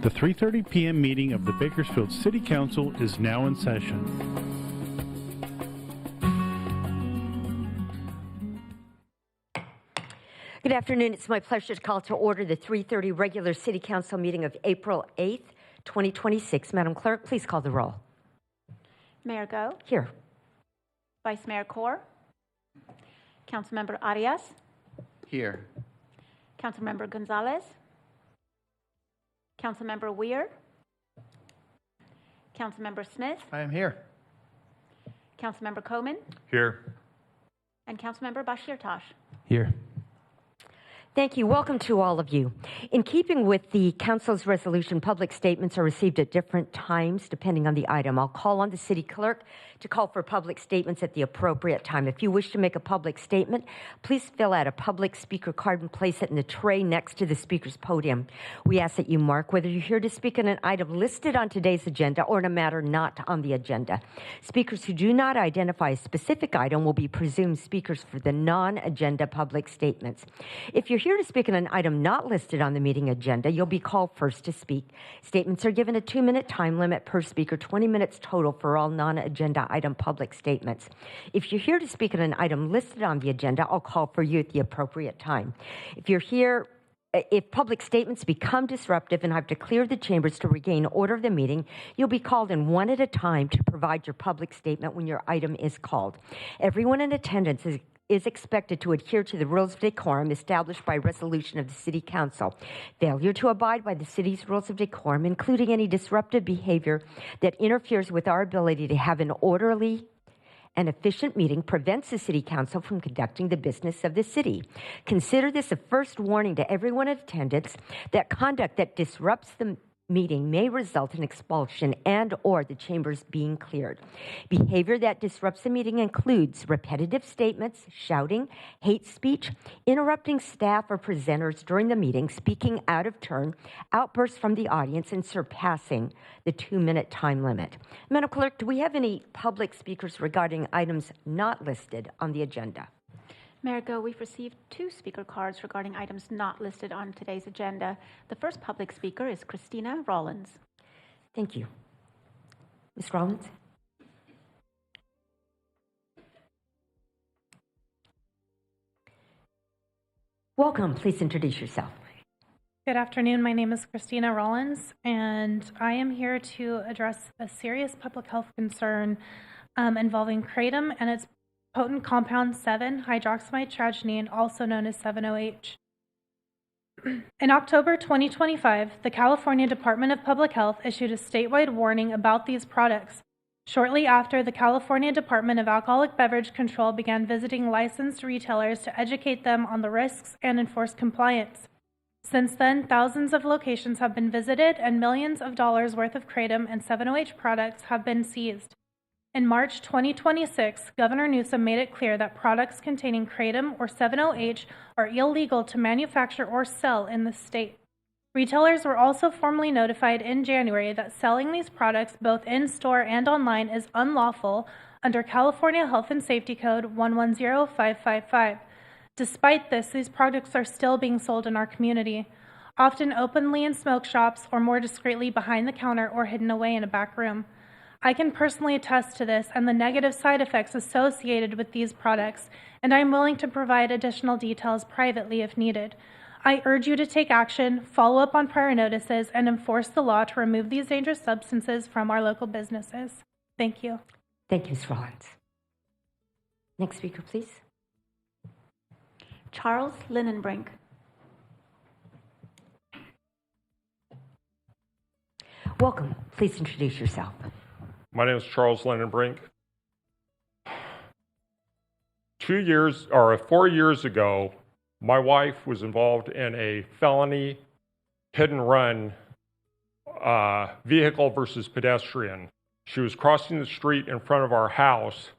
The 3:30 p.m. meeting of the Bakersfield City Council is now in session. Good afternoon. It's my pleasure to call to order the 3:30 regular City Council meeting of April 8th, 2026. Madam Clerk, please call the roll. Mayor Go. Here. Vice Mayor Kaur. Councilmember Arias. Here. Councilmember Gonzalez. Councilmember Weir. Councilmember Smith. I am here. Councilmember Coleman. Here. And Councilmember Bashir Tosh. Here. Thank you. Welcome to all of you. In keeping with the Council's resolution, public statements are received at different times depending on the item. I'll call on the City Clerk to call for public statements at the appropriate time. If you wish to make a public statement, please fill out a public speaker card and place it in the tray next to the speaker's podium. We ask that you mark whether you're here to speak on an item listed on today's agenda or in a matter not on the agenda. Speakers who do not identify a specific item will be presumed speakers for the non-agenda public statements. If you're here to speak on an item not listed on the meeting agenda, you'll be called first to speak. Statements are given a 2-minute time limit per speaker, 20 minutes total for all non-agenda item public statements. If you're here to speak on an item listed on the agenda, I'll call for you at the appropriate time. If public statements become disruptive and I have to clear the chambers to regain order of the meeting, you'll be called in one at a time to provide your public statement when your item is called. Everyone in attendance is expected to adhere to the rules of decorum established by resolution of the City Council. Failure to abide by the city's rules of decorum, including any disruptive behavior that interferes with our ability to have an orderly and efficient meeting, prevents the City Council from conducting the business of the city. Consider this a first warning to everyone in attendance that conduct that disrupts the meeting may result in expulsion and or the chambers being cleared. Behavior that disrupts the meeting includes repetitive statements, shouting, hate speech, interrupting staff or presenters during the meeting, speaking out of turn, outbursts from the audience, and surpassing the 2-minute time limit. Madam Clerk, do we have any public speakers regarding items not listed on the agenda? Mayor Go, we've received 2 speaker cards regarding items not listed on today's agenda. The first public speaker is Christina Rollins. Thank you. Ms. Rollins? Welcome. Please introduce yourself. Good afternoon. My name is Christina Rollins, and I am here to address a serious public health concern involving kratom and its potent compound 7-hydroxymitragynine, also known as 7-OH. In October 2025, the California Department of Public Health issued a statewide warning about these products. Shortly after, the California Department of Alcoholic Beverage Control began visiting licensed retailers to educate them on the risks and enforce compliance. Since then, thousands of locations have been visited and millions of dollars worth of kratom and 7-OH products have been seized. In March 2026, Governor Newsom made it clear that products containing kratom or 7-OH are illegal to manufacture or sell in the state. Retailers were also formally notified in January that selling these products both in-store and online is unlawful under California Health and Safety Code 110555. Despite this, these products are still being sold in our community, often openly in smoke shops or more discreetly behind the counter or hidden away in a back room. I can personally attest to this and the negative side effects associated with these products, and I am willing to provide additional details privately if needed. I urge you to take action, follow up on prior notices, and enforce the law to remove these dangerous substances from our local businesses. Thank you. Thank you, Ms. Rollins. Next speaker, please. Charles Linenbrink. Welcome. Please introduce yourself. My name is Charles Linenbrink. 4 years ago, my wife was involved in a felony hit and run vehicle versus pedestrian. She was crossing the street in front of our house,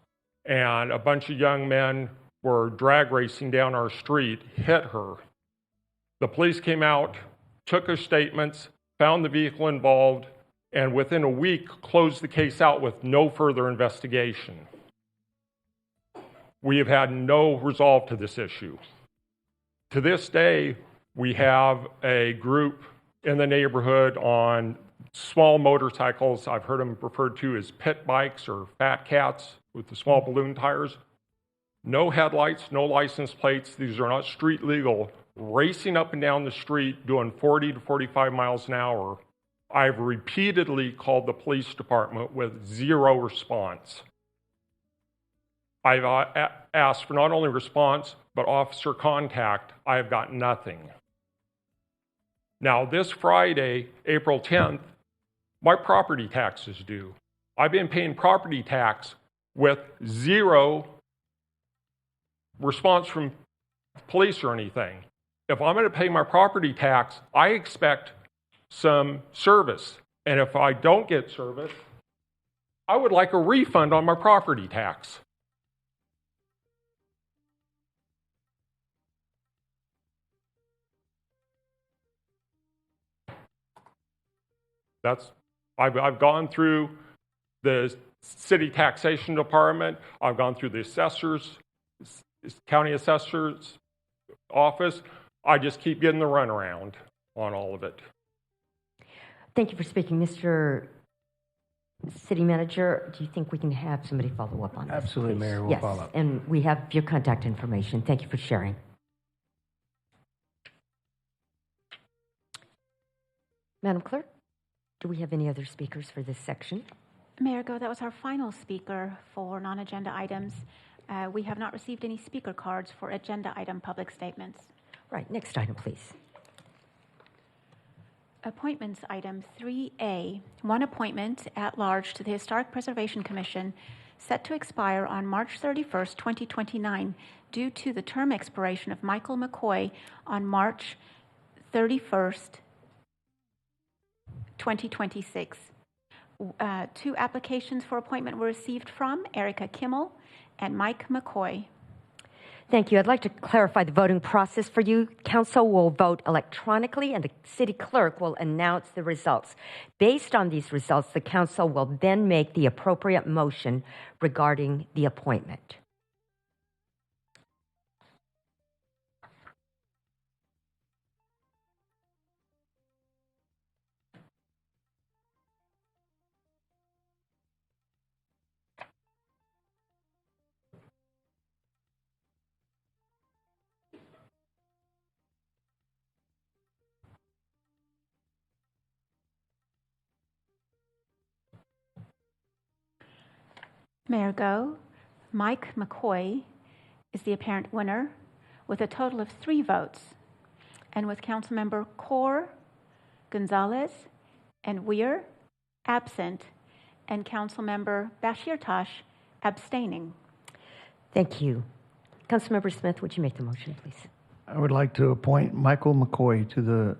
and a bunch of young men were drag racing down our street, hit her. The police came out, took her statements, found the vehicle involved, and within a week closed the case out with no further investigation. We have had no resolve to this issue. To this day, we have a group in the neighborhood on small motorcycles. I've heard them referred to as pit bikes or fat cats with the small balloon tires. No headlights, no license plates. These are not street legal, racing up and down the street doing 40 to 45 miles an hour. I've repeatedly called the police department with zero response. I've asked for not only response, but officer contact. I have got nothing. Now, this Friday, April 10th, my property tax is due. I've been paying property tax with zero response from police or anything. If I'm going to pay my property tax, I expect some service. And if I don't get service, I would like a refund on my property tax. I've gone through the city taxation department. I've gone through the county assessor's office. I just keep getting the runaround on all of it. Thank you for speaking. Mr. City Manager, do you think we can have somebody follow up on this? Absolutely, please? Mayor. We'll Yes, follow up. and we have your contact information. Thank you for sharing. Madam Clerk, do we have any other speakers for this section? Mayor Go, that was our final speaker for non-agenda items. We have not received any speaker cards for agenda item public statements. Right, next item, please. Appointments item 3A, one appointment at large to the Historic Preservation Commission set to expire on March 31st, 2029 due to the term expiration of Michael McCoy on March 31st, 2026. Two applications for appointment were received from Erica Kimmel and Mike McCoy. Thank you. I'd like to clarify the voting process for you. Council will vote electronically, and the city clerk will announce the results. Based on these results, the council will then make the appropriate motion regarding the appointment. Mayor Go, Mike McCoy is the apparent winner with a total of 3 votes, and with Councilmember Kaur, Gonzalez, and Weir absent, and Councilmember Bashir Tosh abstaining. Thank you. Councilmember Smith, would you make the motion, please? I would like to appoint Michael McCoy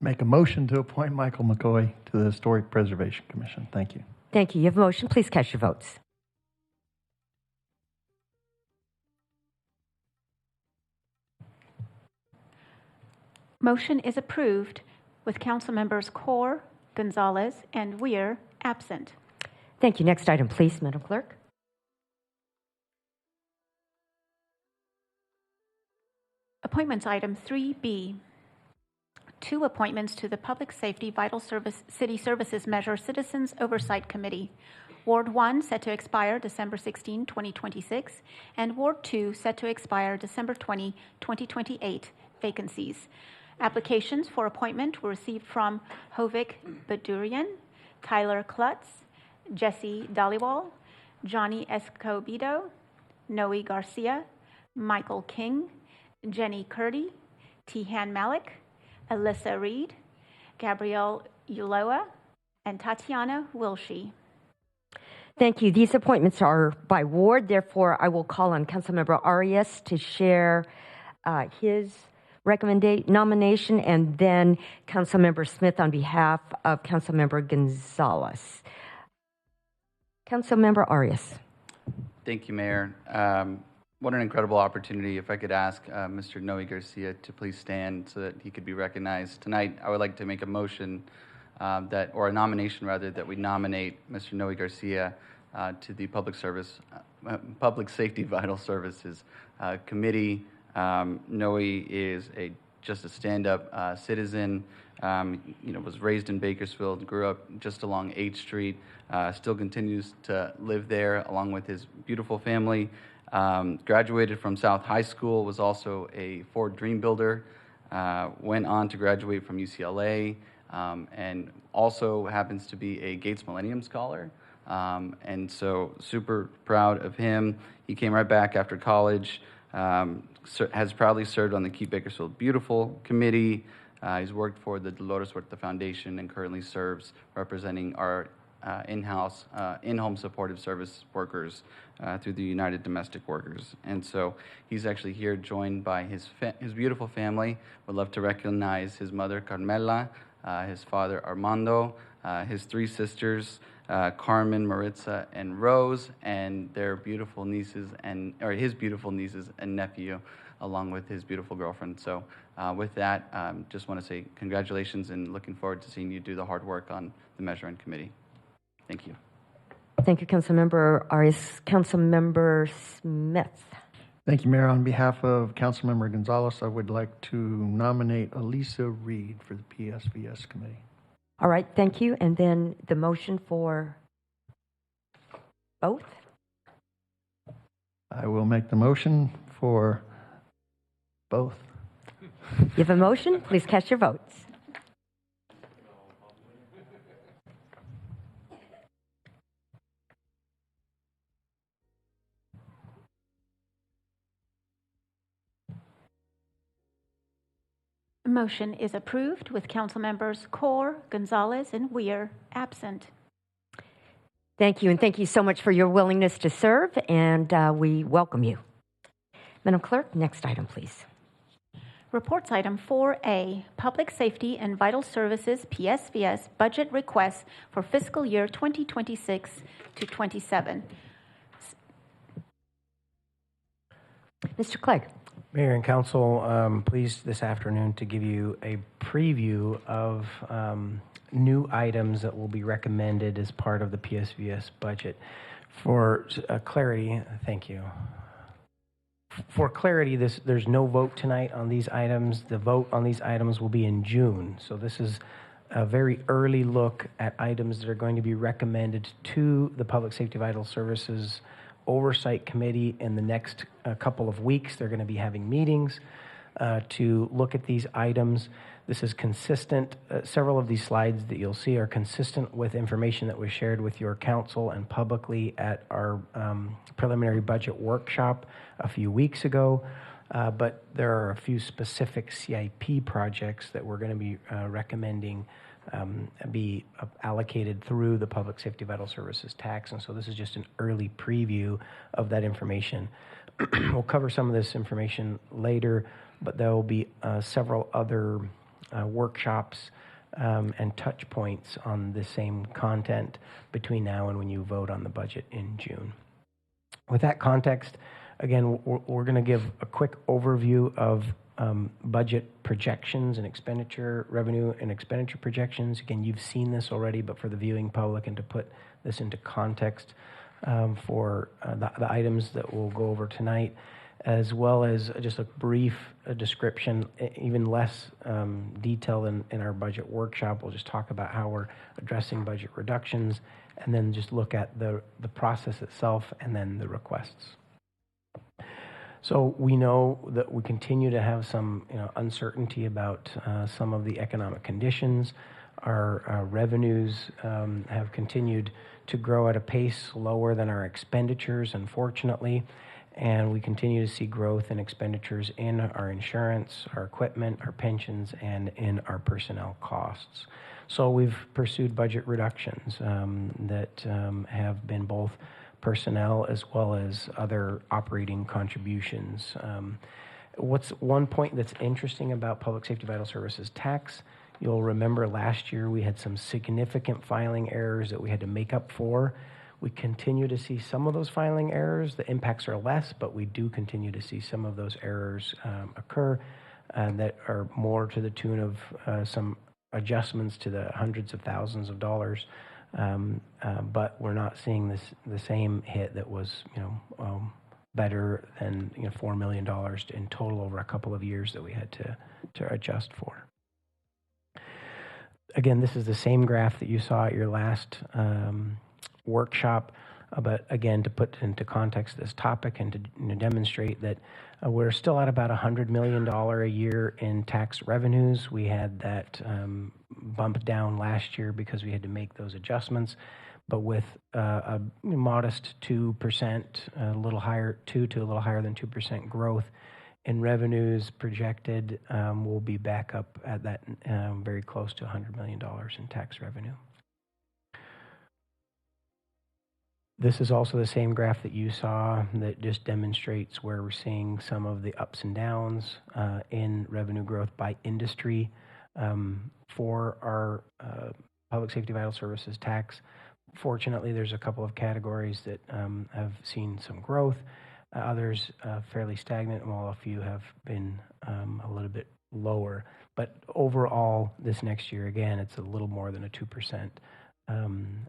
make a motion to appoint Michael McCoy to the Historic Preservation Commission. Thank you. Thank you. You have a motion. Please cast your votes. Motion is approved with Councilmembers Kaur, Gonzalez, and Weir absent. Thank you. Next item, please, Madam Clerk. Appointments item 3B. 2 appointments to the Public Safety Vital City Services Measure Citizens Oversight Committee. Ward 1 set to expire December 16, 2026, and Ward 2 set to expire December 20, 2028, vacancies. Applications for appointment were received from Hovik Badurian, Tyler Klutz, Jesse Dhaliwal, Johnny Escobedo, Noe Garcia, Michael King, Jenny Curdy, Tihan Malik, Alyssa Reed, Gabrielle Uloa, and Tatiana Wilshie. Thank you. These appointments are by ward. Therefore, I will call on Councilmember Arias to share his nomination, and then Councilmember Smith on behalf of Councilmember Gonzalez. Councilmember Arias. Thank you, Mayor. What an incredible opportunity. If I could ask Mr. Noe Garcia to please stand so that he could be recognized. Tonight, I would like to make a motion or a nomination rather, that we nominate Mr. Noe Garcia to the Public Safety Vital Services Committee. Noe is just a stand-up citizen. Was raised in Bakersfield, grew up just along 8th Street, still continues to live there along with his beautiful family. Graduated from South High School, was also a Ford Dream Builder, went on to graduate from UCLA, and also happens to be a Gates Millennium Scholar. And so super proud of him. He came right back after college, has proudly served on the Keep Bakersfield Beautiful Committee. He's worked for the Dolores Huerta Foundation and currently serves representing our in-home supportive service workers through the United Domestic Workers. And so he's actually here joined by his beautiful family. Would love to recognize his mother, Carmela, his father, Armando, his 3 sisters, Carmen, Maritza, and Rose, and their beautiful nieces or his beautiful nieces and nephew, along with his beautiful girlfriend. So with that, just want to say congratulations and looking forward to seeing you do the hard work on the Measuring Committee. Thank you. Thank you, Councilmember Arias. Councilmember Smith. Thank you, Mayor. On behalf of Councilmember Gonzalez, I would like to nominate Elisa Reed for the PSVS committee. All right, thank you. And then the motion for both? I will make the motion for both. You have a motion? Please cast your votes. Motion is approved with council members Kaur, Gonzalez, and Weir absent. Thank you, and thank you so much for your willingness to serve, and we welcome you. Madam Clerk, next item, please. Reports item 4A, Public Safety and Vital Services PSVS budget requests for fiscal year 2026 to 27. Mr. Clegg. Mayor and Council, pleased this afternoon to give you a preview of new items that will be recommended as part of the PSVS budget. For clarity, thank you. For clarity, there's no vote tonight on these items. The vote on these items will be in June. So this is a very early look at items that are going to be recommended to the Public Safety Vital Services Oversight Committee in the next couple of weeks. They're going to be having meetings to look at these items. This is consistent. Several of these slides that you'll see are consistent with information that was shared with your council and publicly at our preliminary budget workshop a few weeks ago. But there are a few specific CIP projects that we're going to be recommending be allocated through the Public Safety Vital Services tax. And so this is just an early preview of that information. We'll cover some of this information later, but there will be several other workshops and touch points on the same content between now and when you vote on the budget in June. With that context, again, we're going to give a quick overview of budget projections and revenue and expenditure projections. Again, you've seen this already, but for the viewing public and to put this into context for the items that we'll go over tonight, as well as just a brief description, even less detail in our budget workshop. We'll just talk about how we're addressing budget reductions, and then just look at the process itself and then the requests. So we know that we continue to have some uncertainty about some of the economic conditions. Our revenues have continued to grow at a pace lower than our expenditures, unfortunately, and we continue to see growth in expenditures in our insurance, our equipment, our pensions, and in our personnel costs. So we've pursued budget reductions that have been both personnel as well as other operating contributions. What's one point that's interesting about Public Safety Vital Services tax, you'll remember last year we had some significant filing errors that we had to make up for. We continue to see some of those filing errors. The impacts are less, but we do continue to see some of those errors occur that are more to the tune of some adjustments to the hundreds of thousands of dollars. But we're not seeing the same hit that was, better than $4 million in total over a couple of years that we had to adjust for. Again, this is the same graph that you saw at your last workshop, but again, to put into context this topic and to demonstrate that we're still at about $100 million a year in tax revenues. We had that bump down last year because we had to make those adjustments, but with a modest 2%, a little higher, 2 to a little higher than 2% growth in revenues projected, we'll be back up at that very close to $100 million in tax revenue. This is also the same graph that you saw that just demonstrates where we're seeing some of the ups and downs in revenue growth by industry for our Public Safety Vital Services tax. Fortunately, there's a couple of categories that have seen some growth, others fairly stagnant, while a few have been a little bit lower. But overall, this next year, again, it's a little more than a 2%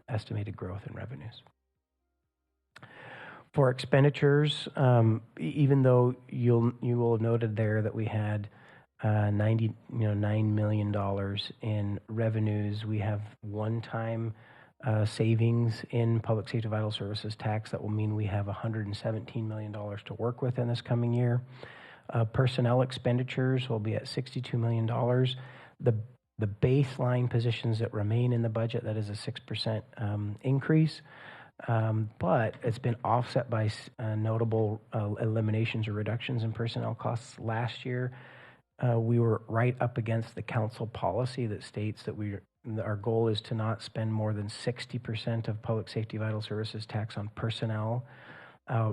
estimated growth in revenues. For expenditures, even though you will have noted there that we had $9 million in revenues, we have one-time savings in public safety vital services tax that will mean we have $117 million to work with in this coming year. Personnel expenditures will be at $62 million. The baseline positions that remain in the budget, that is a 6% increase. But it's been offset by notable eliminations or reductions in personnel costs. Last year, we were right up against the council policy that states that our goal is to not spend more than 60% of public safety vital services tax on personnel.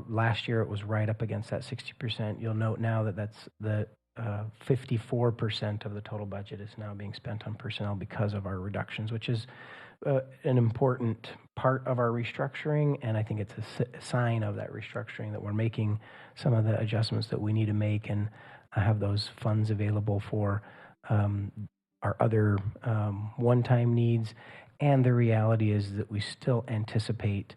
Last year, it was right up against that 60%. You'll note now that that's the 54% of the total budget is now being spent on personnel because of our reductions, which is an important part of our restructuring, and I think it's a sign of that restructuring that we're making some of the adjustments that we need to make and have those funds available for our other one-time needs. And the reality is that we still anticipate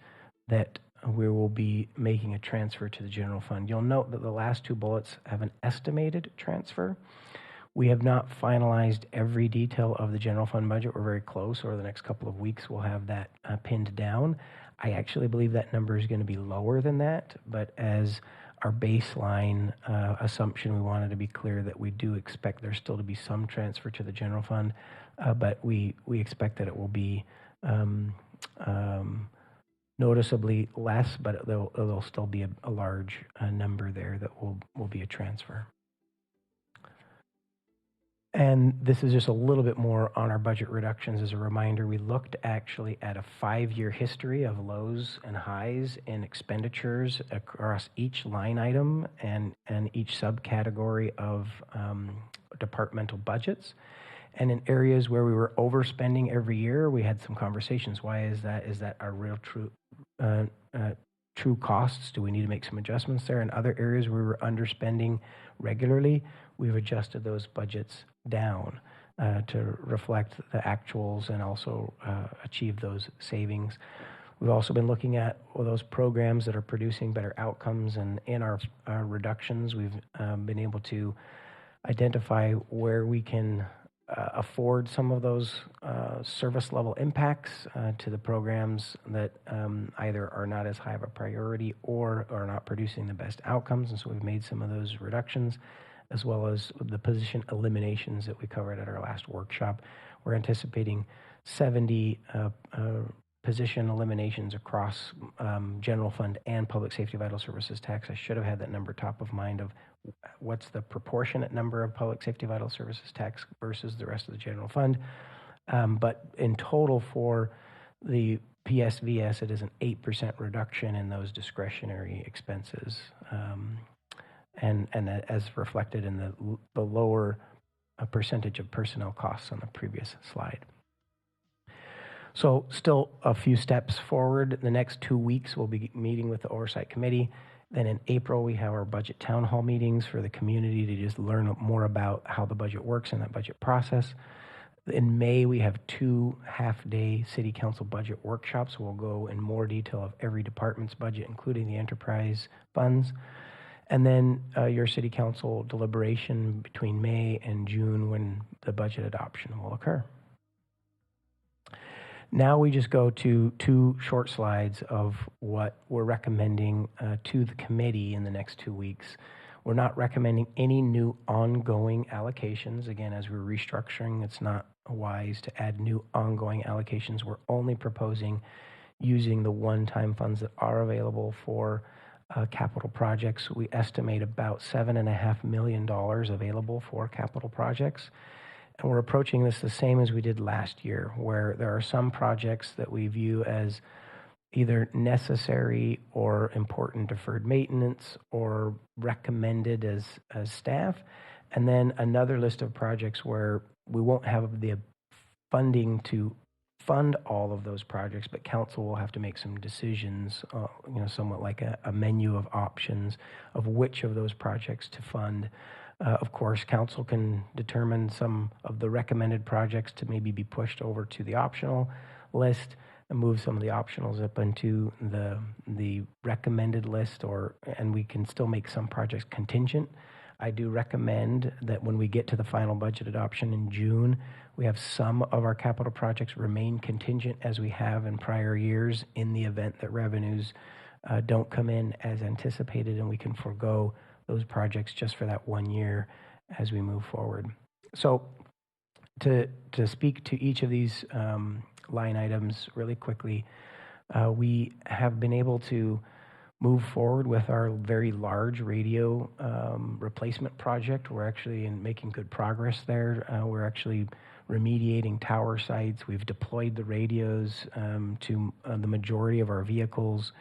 that we will be making a transfer to the general fund. You'll note that the last two bullets have an estimated transfer. We have not finalized every detail of the general fund budget. We're very close. Over the next couple of weeks, we'll have that pinned down. I actually believe that number is going to be lower than that, but as our baseline assumption, we wanted to be clear that we do expect there still to be some transfer to the general fund, but we expect that it will be noticeably less, but there'll still be a large number there that will be a transfer. And this is just a little bit more on our budget reductions. As a reminder, we looked actually at a 5-year history of lows and highs in expenditures across each line item and each subcategory of departmental budgets. And in areas where we were overspending every year, we had some conversations. Why is that? Is that our real true costs? Do we need to make some adjustments there? In other areas where we were underspending regularly, we've adjusted those budgets down to reflect the actuals and also achieve those savings. We've also been looking at those programs that are producing better outcomes, and in our reductions, we've been able to identify where we can afford some of those service level impacts to the programs that either are not as high of a priority or are not producing the best outcomes. And so we've made some of those reductions, as well as the position eliminations that we covered at our last workshop. We're anticipating 70 position eliminations across general fund and public safety vital services tax. I should have had that number top of mind of what's the proportionate number of public safety vital services tax versus the rest of the general fund. But in total for the PSVS, it is an 8% reduction in those discretionary expenses. And as reflected in the lower percentage of personnel costs on the previous slide. So still a few steps forward. The next 2 weeks, we'll be meeting with the Oversight Committee. Then in April, we have our budget town hall meetings for the community to just learn more about how the budget works in that budget process. In May, we have 2 half-day city council budget workshops. We'll go in more detail of every department's budget, including the enterprise funds. And then your city council deliberation between May and June when the budget adoption will occur. Now we just go to 2 short slides of what we're recommending to the committee in the next 2 weeks. We're not recommending any new ongoing allocations. Again, as we're restructuring, it's not wise to add new ongoing allocations. We're only proposing using the one-time funds that are available for capital projects. We estimate about $7.5 million available for capital projects. And we're approaching this the same as we did last year, where there are some projects that we view as either necessary or important deferred maintenance or recommended as staff. And then another list of projects where we won't have the funding to fund all of those projects, but council will have to make some decisions, somewhat like a menu of options of which of those projects to fund. Of course, council can determine some of the recommended projects to maybe be pushed over to the optional list and move some of the optionals up into the recommended list, and we can still make some projects contingent. I do recommend that when we get to the final budget adoption in June, we have some of our capital projects remain contingent as we have in prior years in the event that revenues don't come in as anticipated, and we can forego those projects just for that 1 year as we move forward. So to speak to each of these line items really quickly, we have been able to move forward with our very large radio replacement project. We're actually making good progress there. We're actually remediating tower sites. We've deployed the radios to the majority of our vehicles.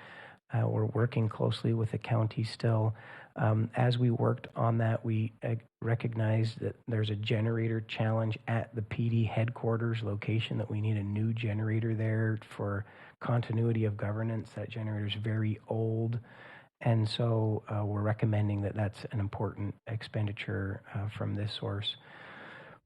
We're working closely with the county still. As we worked on that, we recognized that there's a generator challenge at the PD headquarters location, that we need a new generator there for continuity of governance. That generator is very old, and so we're recommending that that's an important expenditure from this source.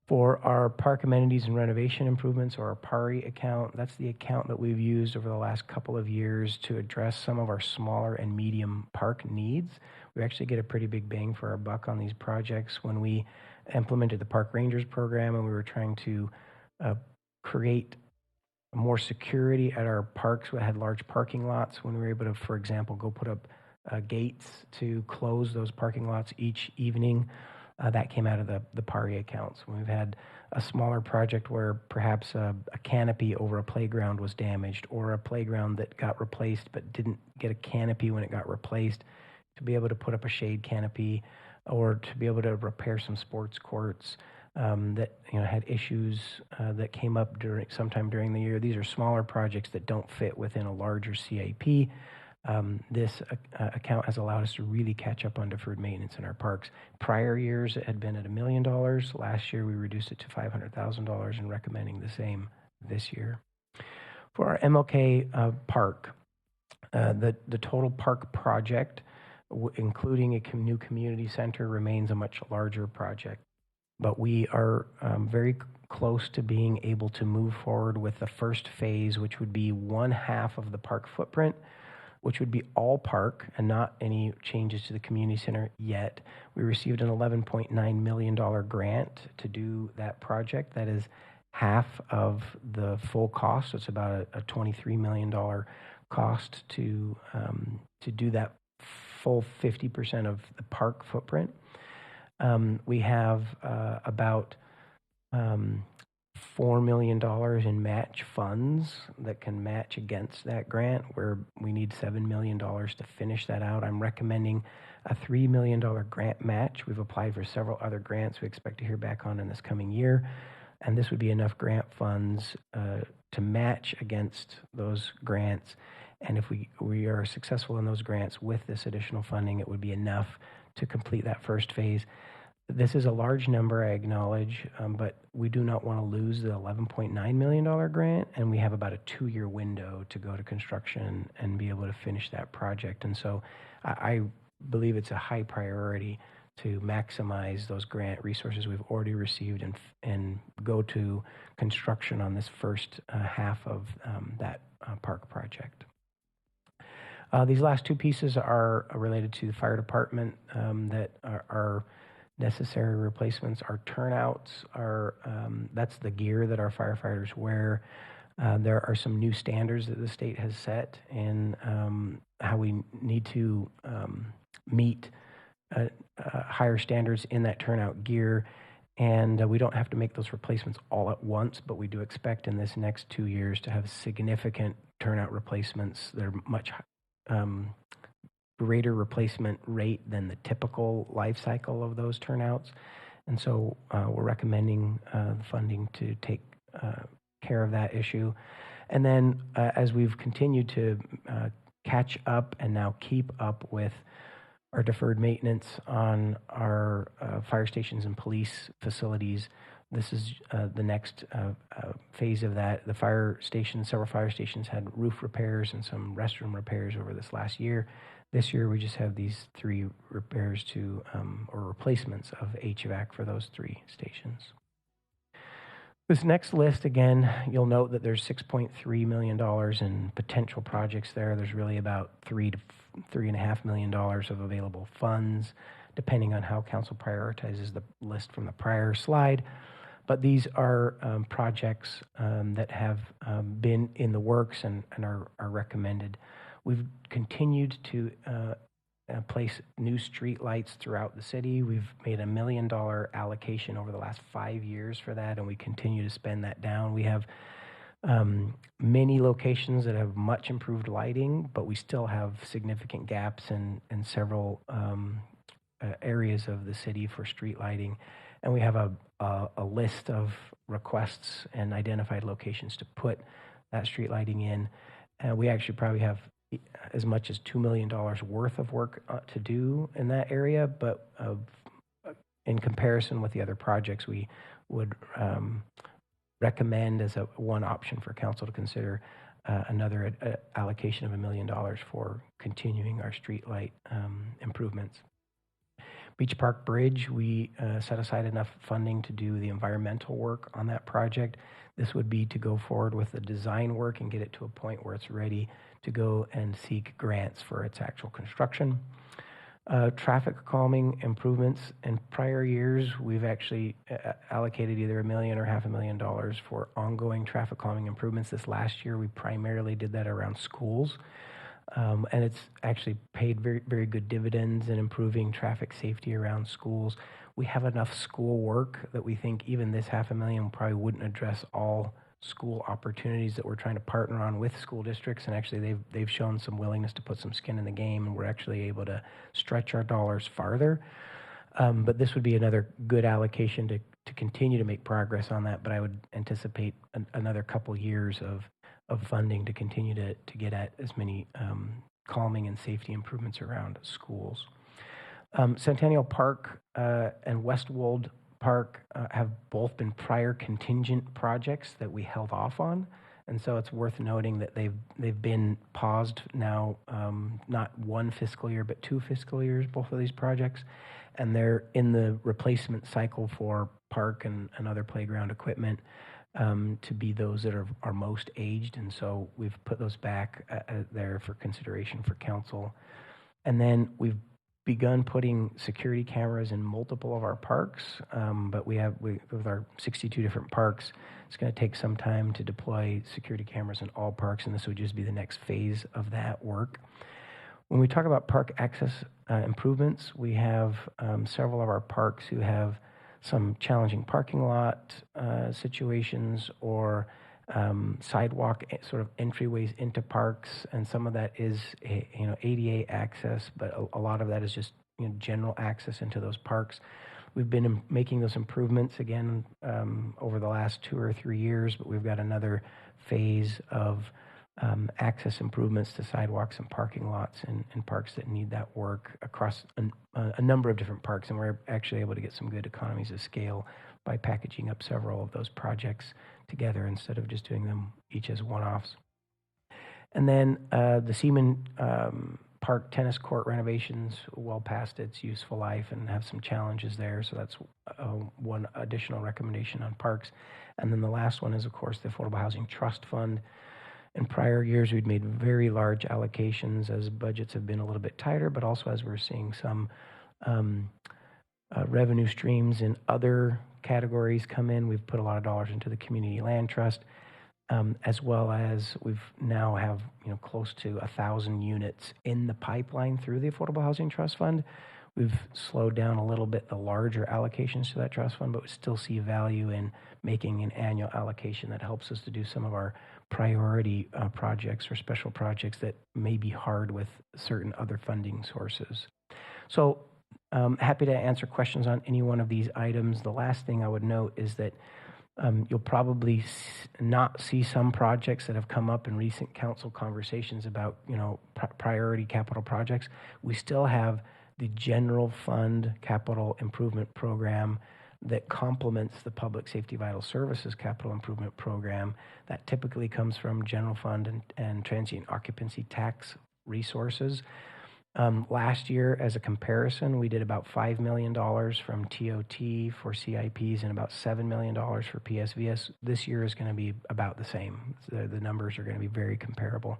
For our park amenities and renovation improvements, or our PARI account, that's the account that we've used over the last couple of years to address some of our smaller and medium park needs. We actually get a pretty big bang for our buck on these projects. When we implemented the Park Rangers program and we were trying to create more security at our parks, we had large parking lots. When we were able to, for example, go put up gates to close those parking lots each evening, that came out of the PARI accounts. When we've had a smaller project where perhaps a canopy over a playground was damaged, or a playground that got replaced but didn't get a canopy when it got replaced, to be able to put up a shade canopy, or to be able to repair some sports courts that had issues that came up sometime during the year. These are smaller projects that don't fit within a larger CIP. This account has allowed us to really catch up on deferred maintenance in our parks. Prior years, it had been at $1 million. Last year, we reduced it to $500,000 and recommending the same this year. For our MLK Park, the total park project, including a new community center, remains a much larger project. But we are very close to being able to move forward with the first phase, which would be 1/2 of the park footprint, which would be all park and not any changes to the community center yet. We received an $11.9 million grant to do that project. That is half of the full cost. So it's about a $23 million cost to do that full 50% of the park footprint. We have about $4 million in match funds that can match against that grant, where we need $7 million to finish that out. I'm recommending a $3 million grant match. We've applied for several other grants we expect to hear back on in this coming year, and this would be enough grant funds to match against those grants. And if we are successful in those grants with this additional funding, it would be enough to complete that first phase. This is a large number, I acknowledge, but we do not want to lose the $11.9 million grant, and we have about a 2-year window to go to construction and be able to finish that project. And so I believe it's a high priority to maximize those grant resources we've already received and go to construction on this first half of that park project. These last two pieces are related to the fire department that are necessary replacements. Our turnouts are, that's the gear that our firefighters wear. There are some new standards that the state has set in how we need to meet higher standards in that turnout gear. And we don't have to make those replacements all at once, but we do expect in this next 2 years to have significant turnout replacements. They're much greater replacement rate than the typical life cycle of those turnouts. And so we're recommending the funding to take care of that issue. And then as we've continued to catch up and now keep up with our deferred maintenance on our fire stations and police facilities, This is the next phase of that. The fire stations, several fire stations had roof repairs and some restroom repairs over this last year. This year, we just have these 3 repairs to, or replacements of HVAC for those 3 stations. This next list, again, you'll note that there's $6.3 million in potential projects there. There's really about $3 to $3.5 million of available funds, depending on how council prioritizes the list from the prior slide. But these are projects that have been in the works and are recommended. We've continued to place new street lights throughout the city. We've made a $1 million allocation over the last 5 years for that, and we continue to spend that down. We have many locations that have much improved lighting, but we still have significant gaps in several areas of the city for street lighting. And we have a list of requests and identified locations to put that street lighting in. We actually probably have as much as $2 million worth of work to do in that area, but in comparison with the other projects, we would recommend as one option for council to consider another allocation of $1 million for continuing our street light improvements. Beach Park Bridge, we set aside enough funding to do the environmental work on that project. This would be to go forward with the design work and get it to a point where it's ready to go and seek grants for its actual construction. Traffic calming improvements. In prior years, we've actually allocated either $1 million or $500,000 for ongoing traffic calming improvements. This last year, we primarily did that around schools. And it's actually paid very, very good dividends in improving traffic safety around schools. We have enough school work that we think even this $500,000 probably wouldn't address all school opportunities that we're trying to partner on with school districts. And actually, they've shown some willingness to put some skin in the game, and we're actually able to stretch our dollars farther. But this would be another good allocation to continue to make progress on that. But I would anticipate another couple years of funding to continue to get at as many calming and safety improvements around schools. Centennial Park and Westwold Park have both been prior contingent projects that we held off on. And so it's worth noting that they've been paused now, not 1 fiscal year, but 2 fiscal years, both of these projects. And they're in the replacement cycle for park and other playground equipment to be those that are most aged. And so we've put those back there for consideration for council. And then we've begun putting security cameras in multiple of our parks, but with our 62 different parks, it's going to take some time to deploy security cameras in all parks, and this would just be the next phase of that work. When we talk about park access improvements, we have several of our parks who have some challenging parking lot situations or sidewalk sort of entryways into parks, and some of that is ADA access, but a lot of that is just general access into those parks. We've been making those improvements again over the last 2 or 3 years, but we've got another phase of access improvements to sidewalks and parking lots in parks that need that work across a number of different parks, and we're actually able to get some good economies of scale by packaging up several of those projects together instead of just doing them each as one-offs. And then the Seaman Park tennis court renovations well past its useful life and have some challenges there, so that's one additional recommendation on parks. And then the last one is, of course, the Affordable Housing Trust Fund. In prior years, we'd made very large allocations as budgets have been a little bit tighter, but also as we're seeing some revenue streams in other categories come in. We've put a lot of dollars into the Community Land Trust, as well as we've now have close to 1,000 units in the pipeline through the Affordable Housing Trust Fund. We've slowed down a little bit the larger allocations to that trust fund, but we still see value in making an annual allocation that helps us to do some of our priority projects or special projects that may be hard with certain other funding sources. So happy to answer questions on any one of these items. The last thing I would note is that you'll probably not see some projects that have come up in recent council conversations about priority capital projects. We still have the general fund capital improvement program that complements the Public Safety Vital Services Capital Improvement Program. That typically comes from general fund and transient occupancy tax resources. Last year, as a comparison, we did about $5 million from TOT for CIPs and about $7 million for PSVS. This year is going to be about the same. The numbers are going to be very comparable.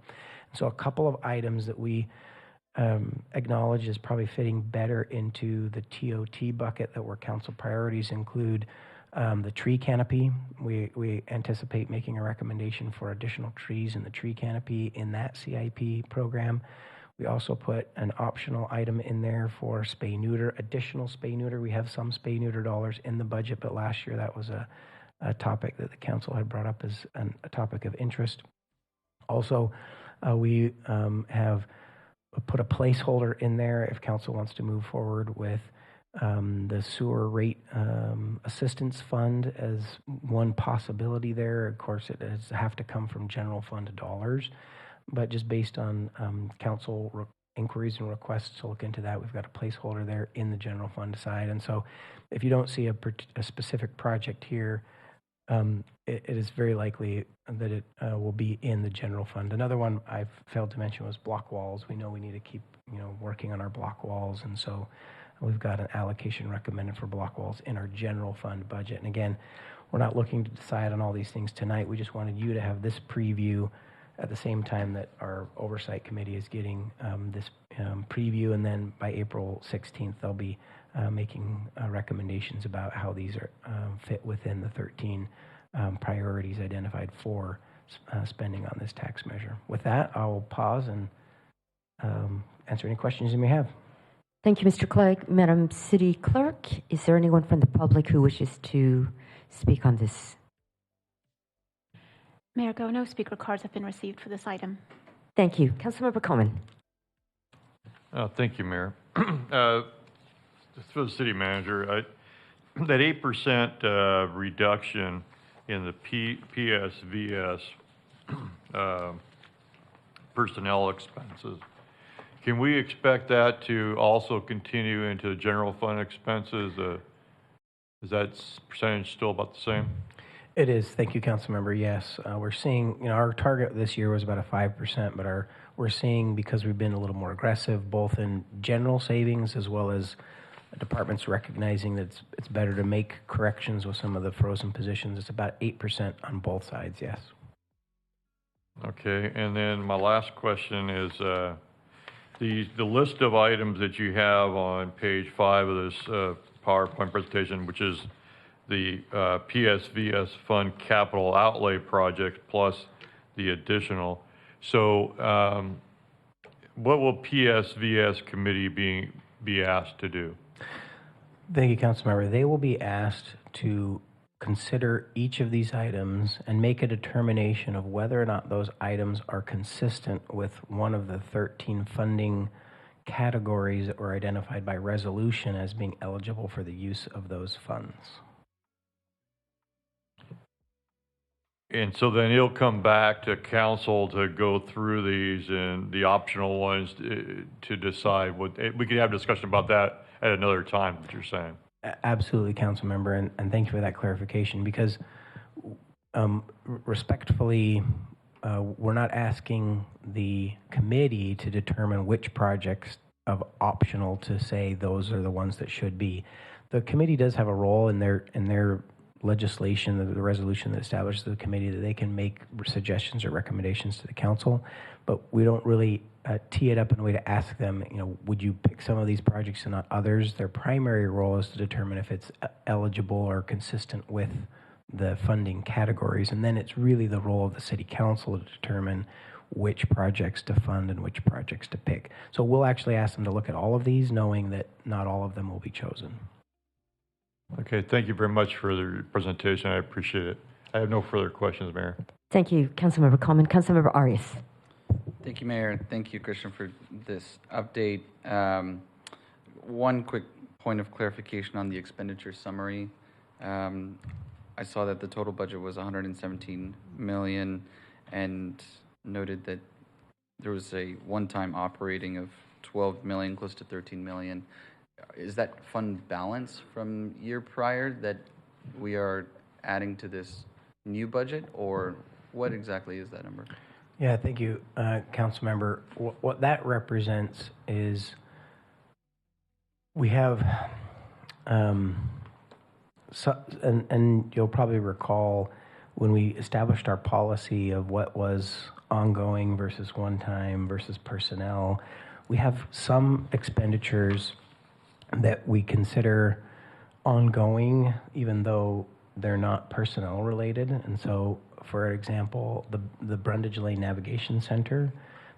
So a couple of items that we acknowledge is probably fitting better into the TOT bucket that were council priorities include the tree canopy. We anticipate making a recommendation for additional trees in the tree canopy in that CIP program. We also put an optional item in there for spay-neuter, additional spay-neuter. We have some spay-neuter dollars in the budget, but last year that was a topic that the council had brought up as a topic of interest. Also, we have put a placeholder in there if council wants to move forward with the sewer rate assistance fund as one possibility there. Of course, it does have to come from general fund dollars, but just based on council inquiries and requests to look into that, we've got a placeholder there in the general fund side. And so if you don't see a specific project here, it is very likely that it will be in the general fund. Another one I've failed to mention was block walls. We know we need to keep working on our block walls, and so we've got an allocation recommended for block walls in our general fund budget. And again, we're not looking to decide on all these things tonight. We just wanted you to have this preview at the same time that our oversight committee is getting this preview, and then by April 16th they'll be making recommendations about how these are fit within the 13 priorities identified for spending on this tax measure. With that, I'll pause and answer any questions you may have. Thank you, Mr. Clegg. Madam City Clerk, is there anyone from the public who wishes to speak on this? Mayor Go, no speaker cards have been received for this item. Thank you. Councilmember Coleman. Thank you, Mayor. For the city manager, that 8% reduction in the PSVS personnel expenses, can we expect that to also continue into the general fund expenses? Is that percentage still about the same? It is. Thank you, Councilmember. Yes, we're seeing, our target this year was about a 5%, but we're seeing, because we've been a little more aggressive, both in general savings as well as departments recognizing that it's better to make corrections with some of the frozen positions. It's about 8% on both sides, yes. Okay, and then my last question is the list of items that you have on page 5 of this PowerPoint presentation, which is the PSVS fund capital outlay project plus the additional. So what will PSVS committee be asked to do? Thank you, Councilmember. They will be asked to consider each of these items and make a determination of whether or not those items are consistent with one of the 13 funding categories that were identified by resolution as being eligible for the use of those funds. And so then he'll come back to council to go through these and the optional ones to decide what, we could have a discussion about that at another time, what you're saying. Absolutely, Councilmember, and thank you for that clarification, because respectfully, we're not asking the committee to determine which projects of optional to say those are the ones that should be. The committee does have a role in their legislation, the resolution that establishes the committee, that they can make suggestions or recommendations to the council, but we don't really tee it up in a way to ask them, would you pick some of these projects and not others? Their primary role is to determine if it's eligible or consistent with the funding categories, and then it's really the role of the city council to determine which projects to fund and which projects to pick. So we'll actually ask them to look at all of these, knowing that not all of them will be chosen. Okay, thank you very much for the presentation. I appreciate it. I have no further questions, Mayor. Thank you, Councilmember Coleman. Councilmember Arias. Thank you, Mayor. Thank you, Christian, for this update. One quick point of clarification on the expenditure summary. I saw that the total budget was $117 million and noted that there was a one-time operating of $12 million, close to $13 million. is that fund balance from year prior that we are adding to this new budget, or what exactly is that number? Yeah, thank you, council member. What that represents is we have, and you'll probably recall when we established our policy of what was ongoing versus one-time versus personnel, we have some expenditures that we consider ongoing, even though they're not personnel related. And so, for example, the Brundage Lane Navigation Center,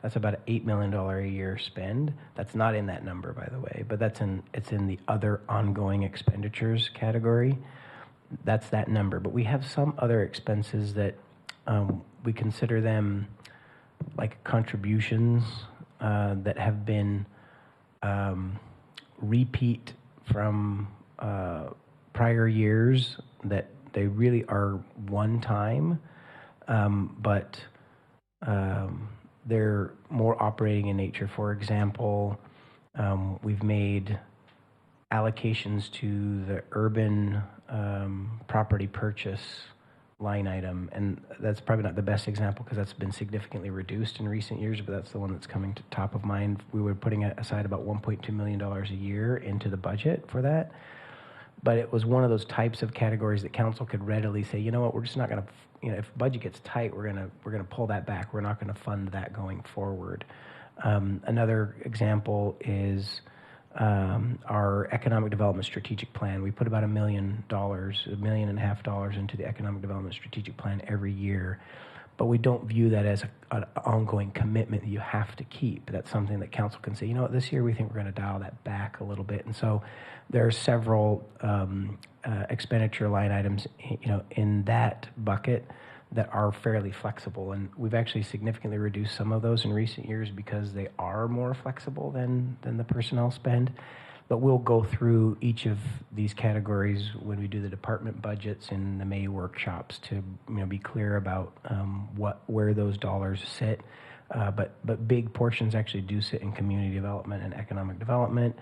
that's about an $8 million a year spend. That's not in that number, by the way, but it's in the other ongoing expenditures category. That's that number. But we have some other expenses that we consider them like contributions that have been repeat from prior years, that they really are one time, but they're more operating in nature. For example, we've made allocations to the urban property purchase line item, and that's probably not the best example because that's been significantly reduced in recent years, but that's the one that's coming to top of mind. We were putting aside about $1.2 million a year into the budget for that, but it was one of those types of categories that council could readily say, you know what, we're just not going to, if budget gets tight, we're going to pull that back. We're not going to fund that going forward. Another example is our economic development strategic plan. We put about $1 million, $1.5 million into the economic development strategic plan every year, but we don't view that as an ongoing commitment that you have to keep. That's something that council can say, you know what, this year we think we're going to dial that back a little bit. And so there are several expenditure line items, in that bucket that are fairly flexible, and we've actually significantly reduced some of those in recent years because they are more flexible than the personnel spend. But we'll go through each of these categories when we do the department budgets in the May workshops to be clear about where those dollars sit. But big portions actually do sit in community development and economic development.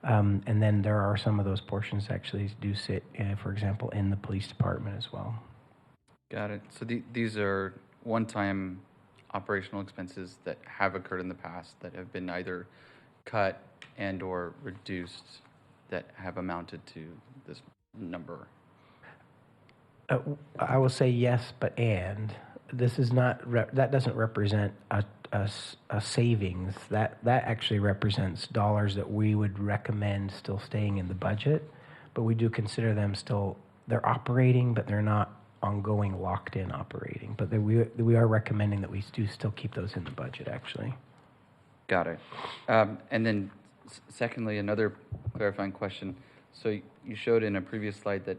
And then there are some of those portions that actually do sit, for example, in the police department as well. Got it. So these are one-time operational expenses that have occurred in the past that have been either cut and or reduced that have amounted to this number. I will say yes, but this is not that doesn't represent a savings. That actually represents dollars that we would recommend still staying in the budget, but we do consider them still, they're operating, but they're not ongoing locked-in operating. But we are recommending that we do still keep those in the budget, actually. Got it. And then secondly, another clarifying question. So you showed in a previous slide that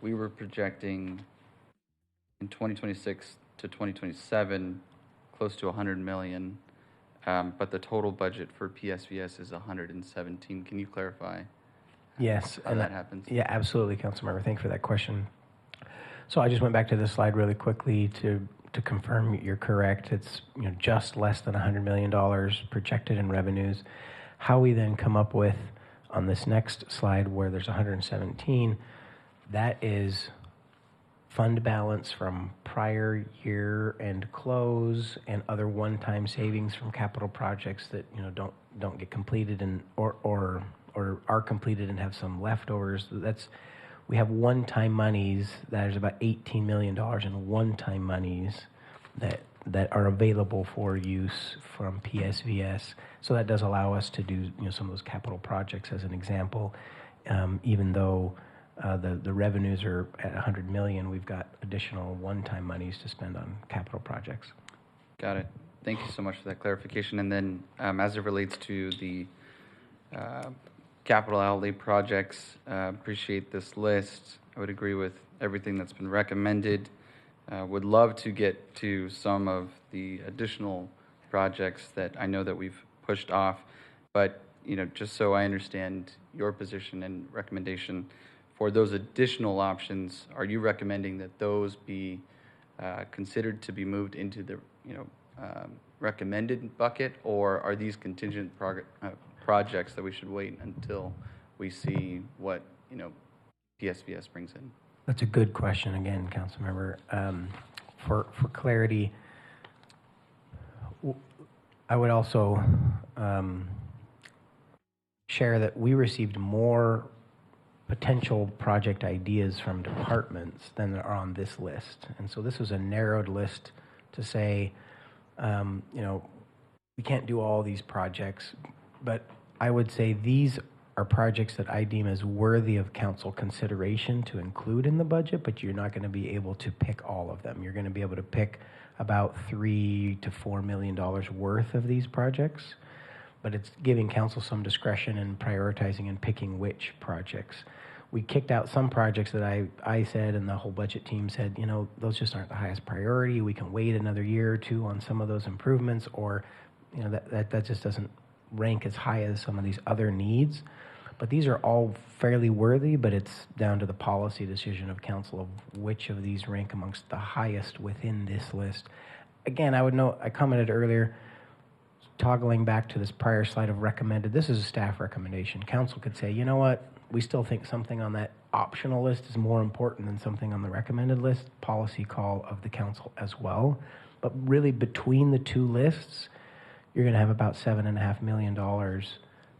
we were projecting in 2026 to 2027 close to 100 million, but the total budget for PSVS is 117. Can you clarify? Yes. How that happens? Yeah, absolutely, Councilmember. Thank you for that question. So I just went back to this slide really quickly to confirm you're correct. It's just less than $100 million projected in revenues. How we then come up with on this next slide where there's 117, that is fund balance from prior year end close and other one-time savings from capital projects that don't get completed and or are completed and have some leftovers. We have one-time monies. There's about $18 million in one-time monies that are available for use from PSVS. So that does allow us to do some of those capital projects as an example. Even though the revenues are at 100 million, we've got additional one-time monies to spend on capital projects. Got it. Thank you so much for that clarification. And then as it relates to the capital outlay projects, appreciate this list. I would agree with everything that's been recommended. Would love to get to some of the additional projects that I know that we've pushed off, but just so I understand your position and recommendation for those additional options, are you recommending that those be considered to be moved into the recommended bucket, or are these contingent projects that we should wait until we see what, PSVS brings in? That's a good question again, Councilmember. For clarity, I would also share that we received more potential project ideas from departments than are on this list. And so this was a narrowed list to say, we can't do all these projects, but I would say these are projects that I deem as worthy of council consideration to include in the budget, but you're not going to be able to pick all of them. You're going to be able to pick about $3 to $4 million worth of these projects, but it's giving council some discretion in prioritizing and picking which projects. We kicked out some projects that I said, and the whole budget team said, those just aren't the highest priority. We can wait another year or two on some of those improvements, or that just doesn't rank as high as some of these other needs. But these are all fairly worthy, but it's down to the policy decision of council of which of these rank amongst the highest within this list. Again, I would note, I commented earlier, toggling back to this prior slide of recommended, this is a staff recommendation. Council could say, you know what, we still think something on that optional list is more important than something on the recommended list. Policy call of the council as well. But really between the two lists, you're going to have about $7.5 million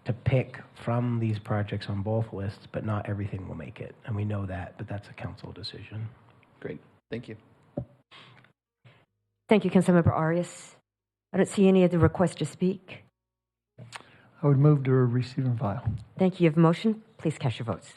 to pick from these projects on both lists, but not everything will make it. And we know that, but that's a council decision. Great. Thank you. Thank you, Councilmember Arias. I don't see any other requests to speak. I would move to receive and file. Thank you. You have a motion. Please cast your votes.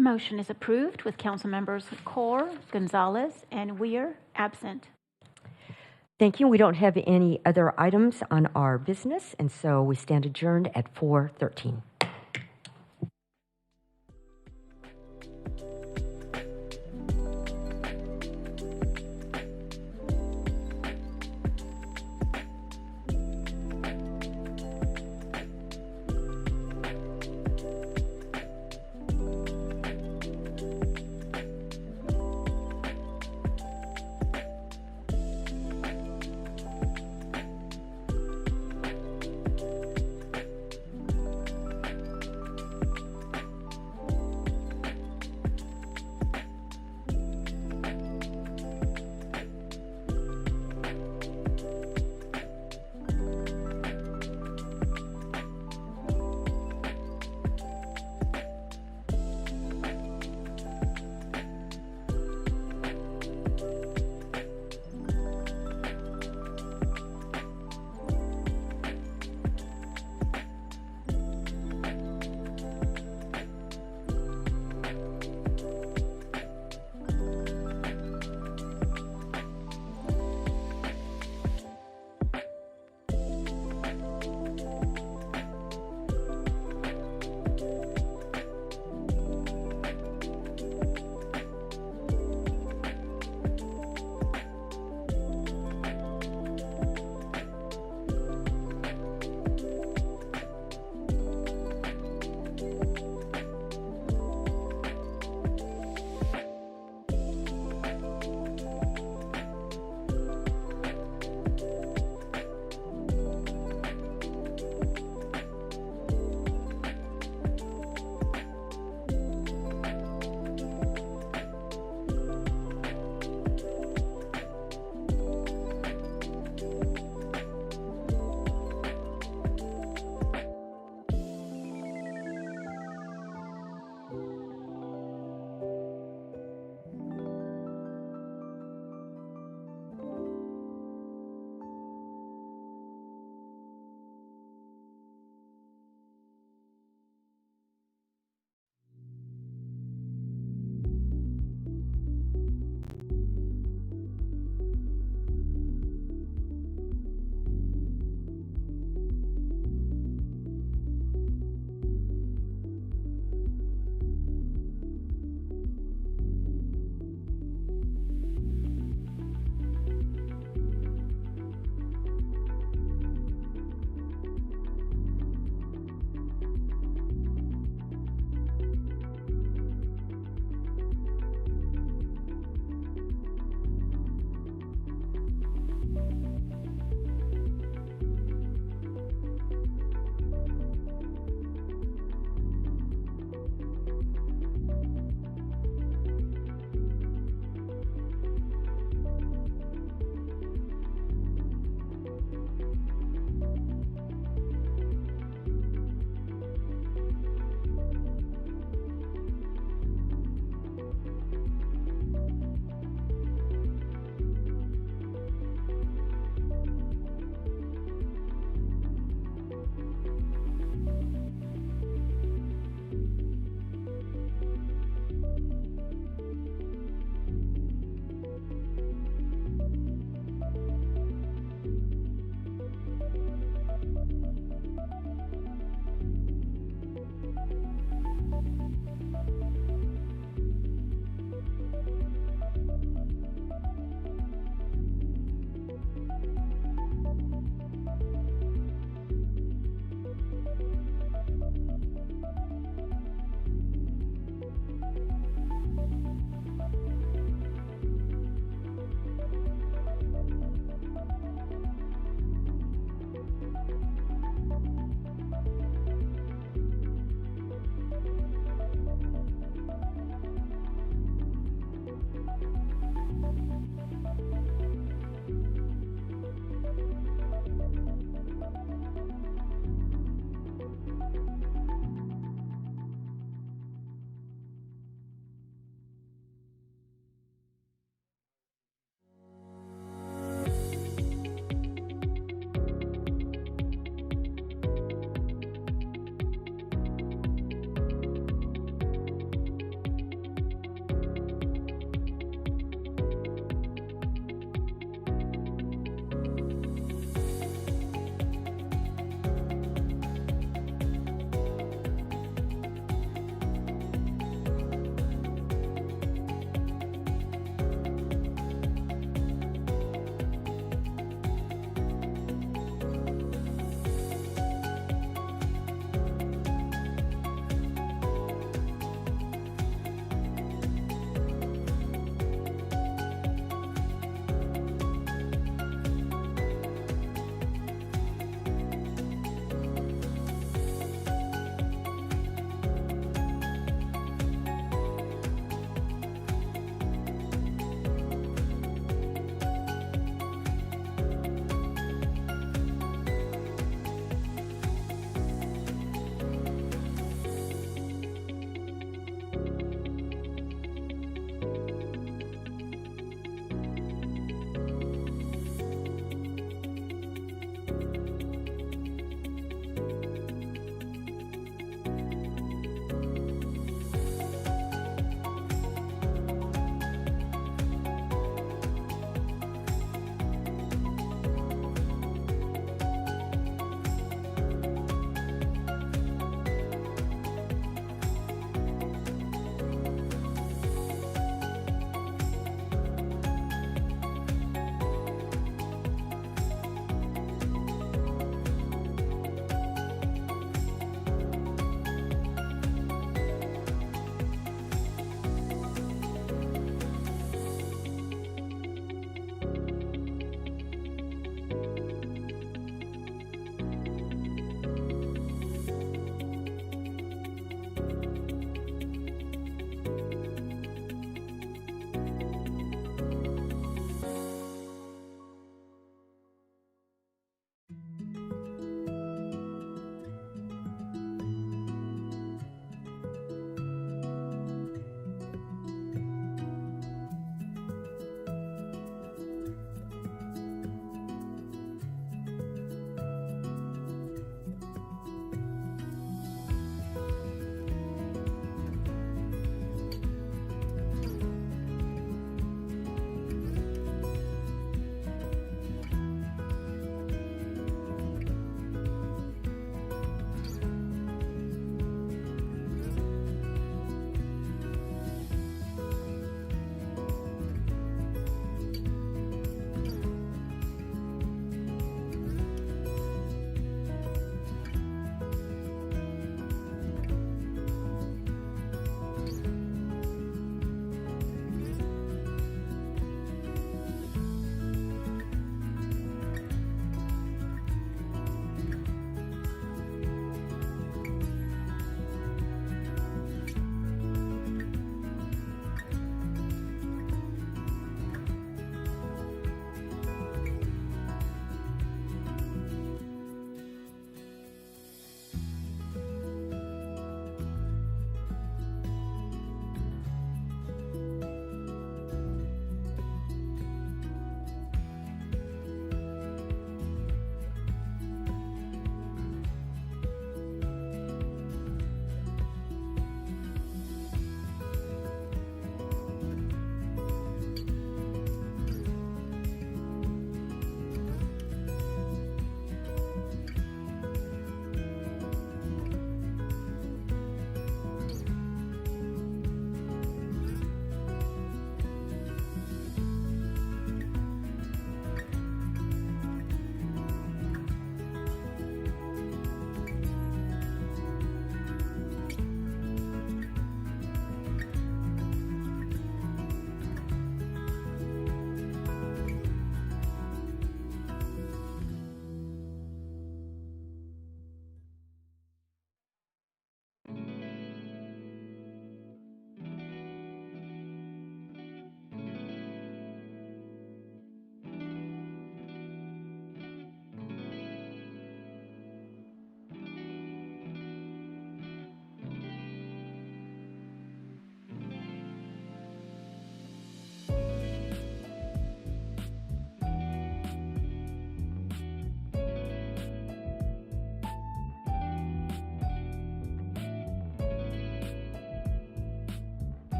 Motion is approved with council members Kaur, Gonzalez, and Weir absent. Thank you. We don't have any other items on our business, and so we stand adjourned at 4:13.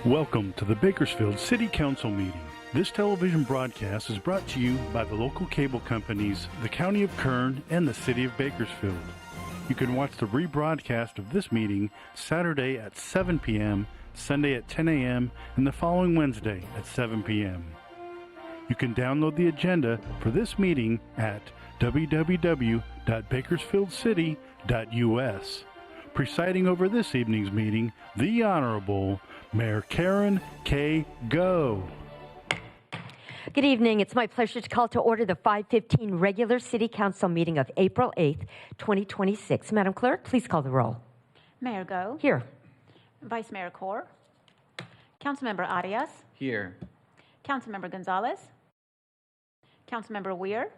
Welcome to the Bakersfield City Council meeting. This television broadcast is brought to you by the local cable companies, the County of Kern, and the City of Bakersfield. You can watch the rebroadcast of this meeting Saturday at 7 p.m., Sunday at 10 a.m., and the following Wednesday at 7 p.m. You can download the agenda for this meeting at www.bakersfieldcity.us. Presiding over this evening's meeting, the Honorable Mayor Karen K. Go. Good evening. It's my pleasure to call to order the 5:15 regular City Council meeting of April 8th, 2026. Madam Clerk, please call the roll. Mayor Go. Here. Vice Mayor Core. Councilmember Arias. Here. Councilmember Gonzalez. Councilmember Weir.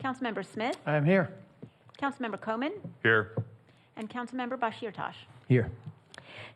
Councilmember Smith. I'm here. Councilmember Koman. Here. And Councilmember Bashir Tosh. Here.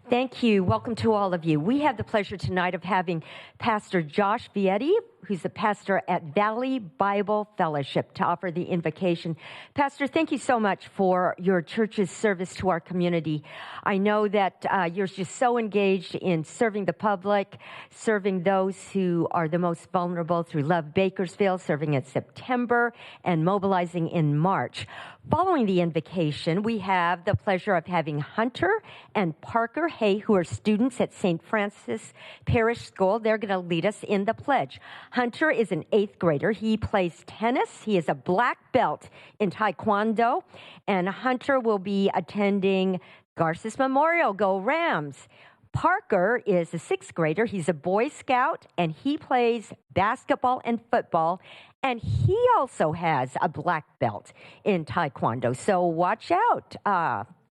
Thank you. Welcome to all of you. We have the pleasure tonight of having Pastor Josh Vietti, who's the pastor at Valley Bible Fellowship, to offer the invocation. Pastor, thank you so much for your church's service to our community. I know that you're just so engaged in serving the public, serving those who are the most vulnerable through Love Bakersfield, serving in September, and mobilizing in March. Following the invocation, we have the pleasure of having Hunter and Parker Hay, who are students at St. Francis Parish School. They're going to lead us in the pledge. Hunter is an 8th grader. He plays tennis. He is a black belt in Taekwondo. And Hunter will be attending Garces Memorial. Go Rams! Parker is a 6th grader. He's a Boy Scout, and he plays basketball and football. And he also has a black belt in Taekwondo. So watch out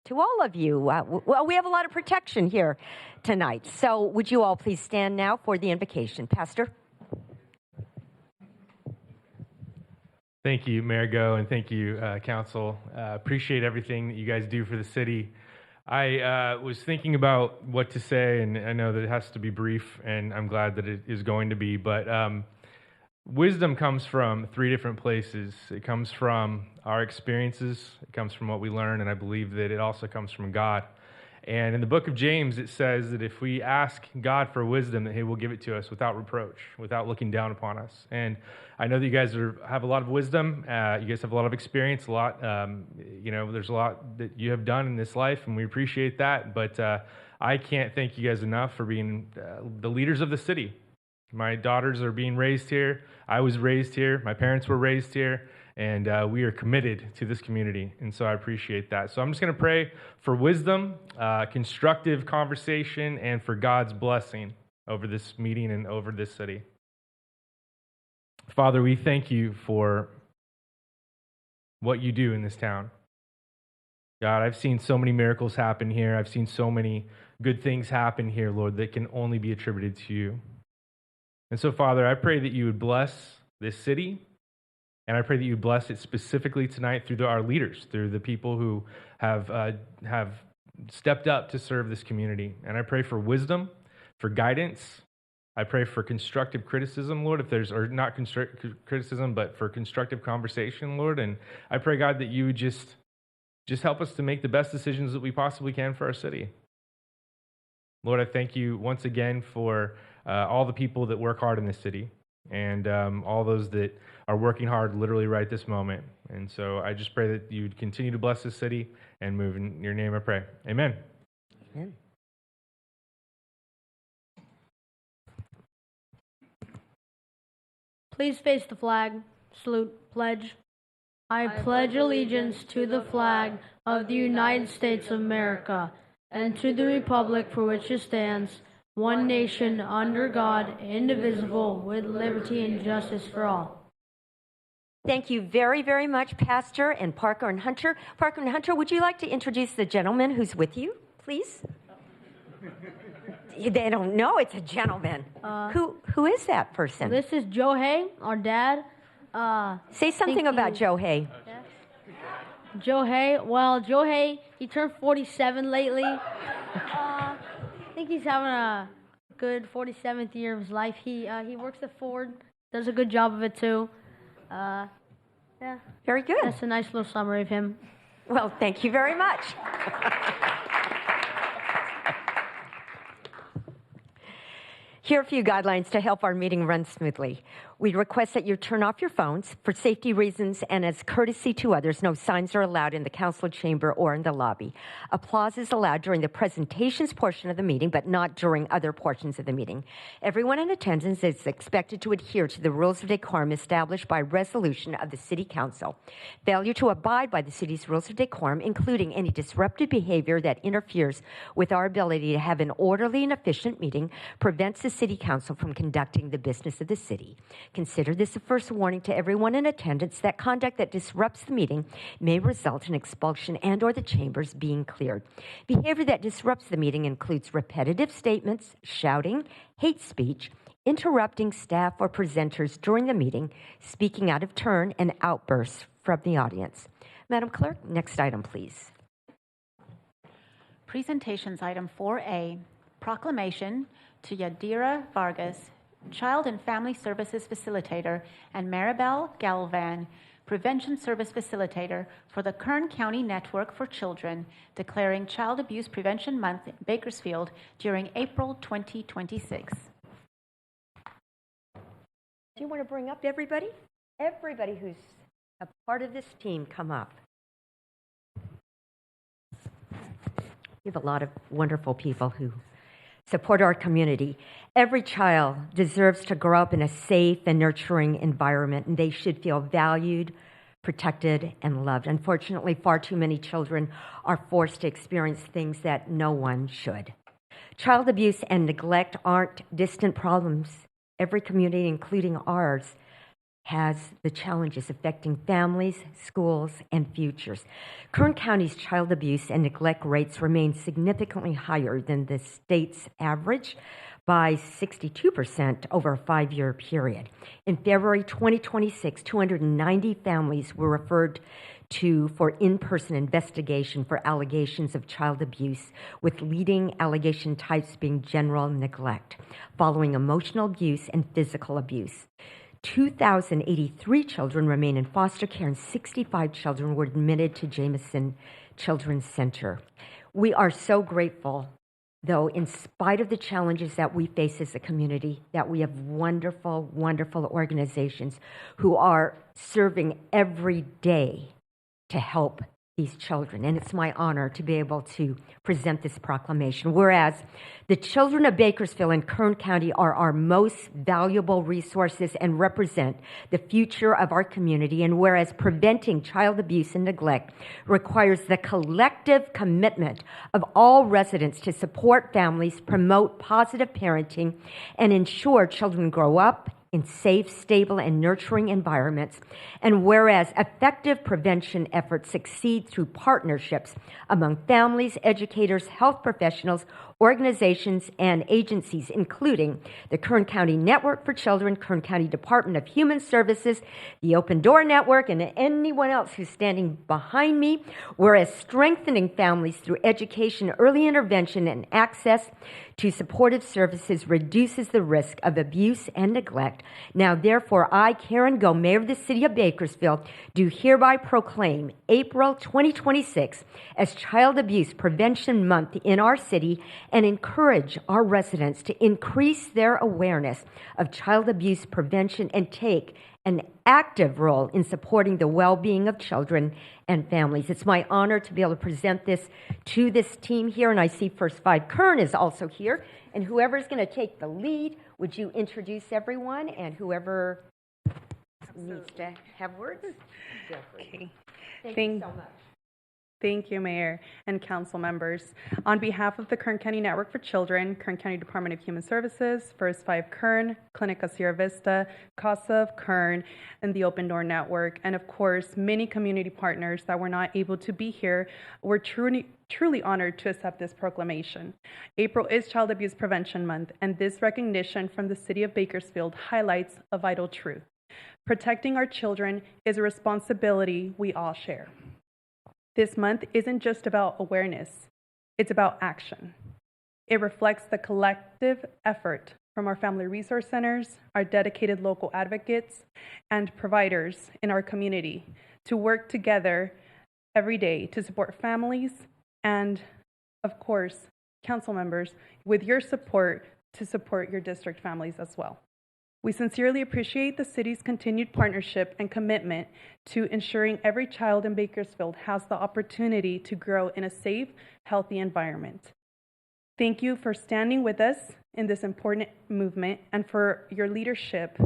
to all of you. Well, we have a lot of protection here tonight. So would you all please stand now for the invocation. Pastor? Thank you, Mayor Go, and thank you, Council. Appreciate everything that you guys do for the city. I was thinking about what to say, and I know that it has to be brief, and I'm glad that it is going to be, but wisdom comes from 3 different places. It comes from our experiences, it comes from what we learn, and I believe that it also comes from God. And in the book of James, it says that if we ask God for wisdom, that he will give it to us without reproach, without looking down upon us. And I know that you guys have a lot of wisdom. You guys have a lot of experience, a lot, there's a lot that you have done in this life, and we appreciate that. But I can't thank you guys enough for being the leaders of the city. My daughters are being raised here. I was raised here. My parents were raised here. And we are committed to this community, and so I appreciate that. So I'm just going to pray for wisdom, constructive conversation, and for God's blessing over this meeting and over this city. Father, we thank you for what you do in this town. God, I've seen so many miracles happen here. I've seen so many good things happen here, Lord, that can only be attributed to you. And so, Father, I pray that you would bless this city. And I pray that you bless it specifically tonight through our leaders, through the people who have stepped up to serve this community. And I pray for wisdom, for guidance. I pray for constructive criticism, Lord, or not constructive criticism, but for constructive conversation, Lord. And I pray, God, that you would just help us to make the best decisions that we possibly can for our city. Lord, I thank you once again for all the people that work hard in this city, and all those that are working hard literally right this moment. And so I just pray that you'd continue to bless this city and move in your name, I pray. Amen. Amen. Please face the flag. Salute. Pledge. I pledge allegiance to the flag of the United States of America and to the republic for which it stands, one nation, under God, indivisible, with liberty and justice for all. Thank you very, very much, Pastor and Parker and Hunter. Parker and Hunter, would you like to introduce the gentleman who's with you, please? They don't know it's a gentleman. Who is that person? This is Joe Hay, our dad. Say something about Joe Hay. Joe Hay, Joe Hay, he turned 47 lately. I think he's having a good 47th year of his life. He works at Ford, does a good job of it too. Yeah. Very good. That's a nice little summary of him. Well, thank you very much. Here are a few guidelines to help our meeting run smoothly. We request that you turn off your phones for safety reasons and as courtesy to others. No signs are allowed in the council chamber or in the lobby. Applause is allowed during the presentations portion of the meeting, but not during other portions of the meeting. Everyone in attendance is expected to adhere to the rules of decorum established by resolution of the City Council. Failure to abide by the city's rules of decorum, including any disruptive behavior that interferes with our ability to have an orderly and efficient meeting, prevents the City Council from conducting the business of the city. Consider this a first warning to everyone in attendance that conduct that disrupts the meeting may result in expulsion and or the chambers being cleared. Behavior that disrupts the meeting includes repetitive statements, shouting, hate speech, interrupting staff or presenters during the meeting, speaking out of turn, and outbursts from the audience. Madam Clerk, next item, please. Presentations item 4A, proclamation to Yadira Vargas, Child and Family Services Facilitator, and Maribel Galvan, Prevention Service Facilitator for the Kern County Network for Children, declaring Child Abuse Prevention Month in Bakersfield during April 2026. Do you want to bring up everybody? Everybody who's a part of this team, come up. We have a lot of wonderful people who support our community. Every child deserves to grow up in a safe and nurturing environment, and they should feel valued, protected, and loved. Unfortunately, far too many children are forced to experience things that no one should. Child abuse and neglect aren't distant problems. Every community, including ours, has the challenges affecting families, schools, and futures. Kern County's child abuse and neglect rates remain significantly higher than the state's average by 62% over a 5-year period. In February 2026, 290 families were referred to for in-person investigation for allegations of child abuse, with leading allegation types being general neglect, following emotional abuse and physical abuse. 2,083 children remain in foster care and 65 children were admitted to Jameson Children's Center. We are so grateful, though, in spite of the challenges that we face as a community, that we have wonderful, wonderful organizations who are serving every day to help these children. And it's my honor to be able to present this proclamation. Whereas the children of Bakersfield and Kern County are our most valuable resources and represent the future of our community. And whereas preventing child abuse and neglect requires the collective commitment of all residents to support families, promote positive parenting, and ensure children grow up in safe, stable, and nurturing environments. And whereas effective prevention efforts succeed through partnerships among families, educators, health professionals, organizations, and agencies, including the Kern County Network for Children, Kern County Department of Human Services, the Open Door Network, and anyone else who's standing behind me, whereas strengthening families through education, early intervention, and access to supportive services reduces the risk of abuse and neglect. Now, therefore, I, Karen Go, Mayor of the City of Bakersfield, do hereby proclaim April 2026 as Child Abuse Prevention Month in our city and encourage our residents to increase their awareness of child abuse prevention and take an active role in supporting the well-being of children and families. It's my honor to be able to present this to this team here, and I see First Five Kern is also here, and whoever's going to take the lead, would you introduce everyone, and whoever needs to have words, feel free. Okay. Thank you so much. Thank you, Mayor and council members. On behalf of the Kern County Network for Children, Kern County Department of Human Services, First Five Kern, Clinica Sierra Vista, CASA of Kern, and the Open Door Network, and of course, many community partners that were not able to be here, we're truly honored to accept this proclamation. April is Child Abuse Prevention Month, and this recognition from the City of Bakersfield highlights a vital truth. Protecting our children is a responsibility we all share. This month isn't just about awareness, it's about action. It reflects the collective effort from our family resource centers, our dedicated local advocates, and providers in our community to work together every day to support families and, of course, council members. With your support, to support your district families as well. We sincerely appreciate the city's continued partnership and commitment to ensuring every child in Bakersfield has the opportunity to grow in a safe, healthy environment. Thank you for standing with us in this important movement and for your leadership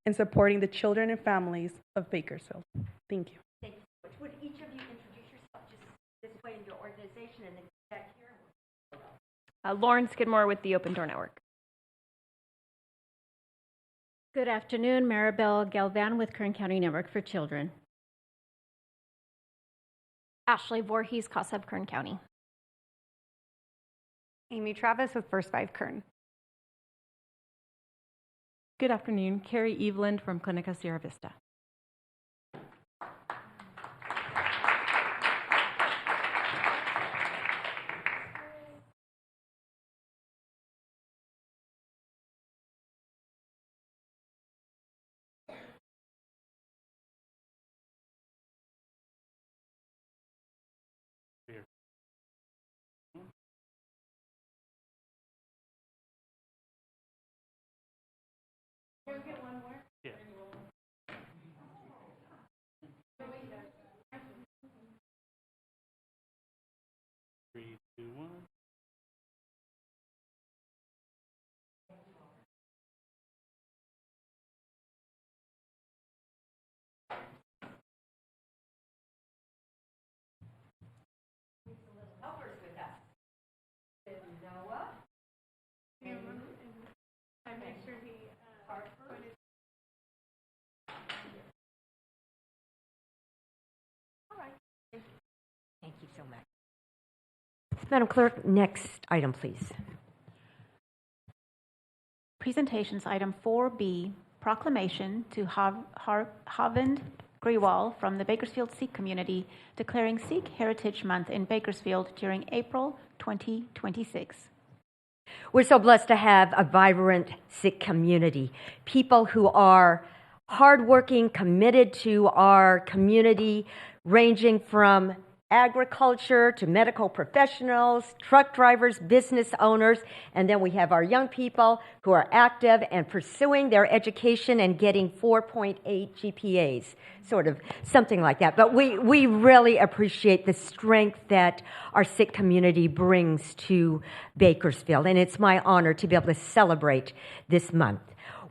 in supporting the children and families of Bakersfield. Thank you. Thank you so much. Would each of you introduce yourself just this way in your organization and then back here? Lauren Skidmore with the Open Door Network. Good afternoon, Maribel Galvan with Kern County Network for Children. Ashley Voorhees, COSUB Kern County. Amy Travis with First 5 Kern. Good afternoon, Carrie Eveland from Clinica Sierra Vista. Yeah. 3, 2, 1. Helpers with us. Noah. I make sure he All right. Thank you so much. Madam Clerk, next item, please. Presentations item 4B, proclamation to Havind Grewal from the Bakersfield Sikh community declaring Sikh Heritage Month in Bakersfield during April 2026. We're so blessed to have a vibrant Sikh community, people who are hardworking, committed to our community, ranging from agriculture to medical professionals, truck drivers, business owners, and then we have our young people who are active and pursuing their education and getting 4.8 GPAs, sort of something like that. But we really appreciate the strength that our Sikh community brings to Bakersfield, and it's my honor to be able to celebrate this month.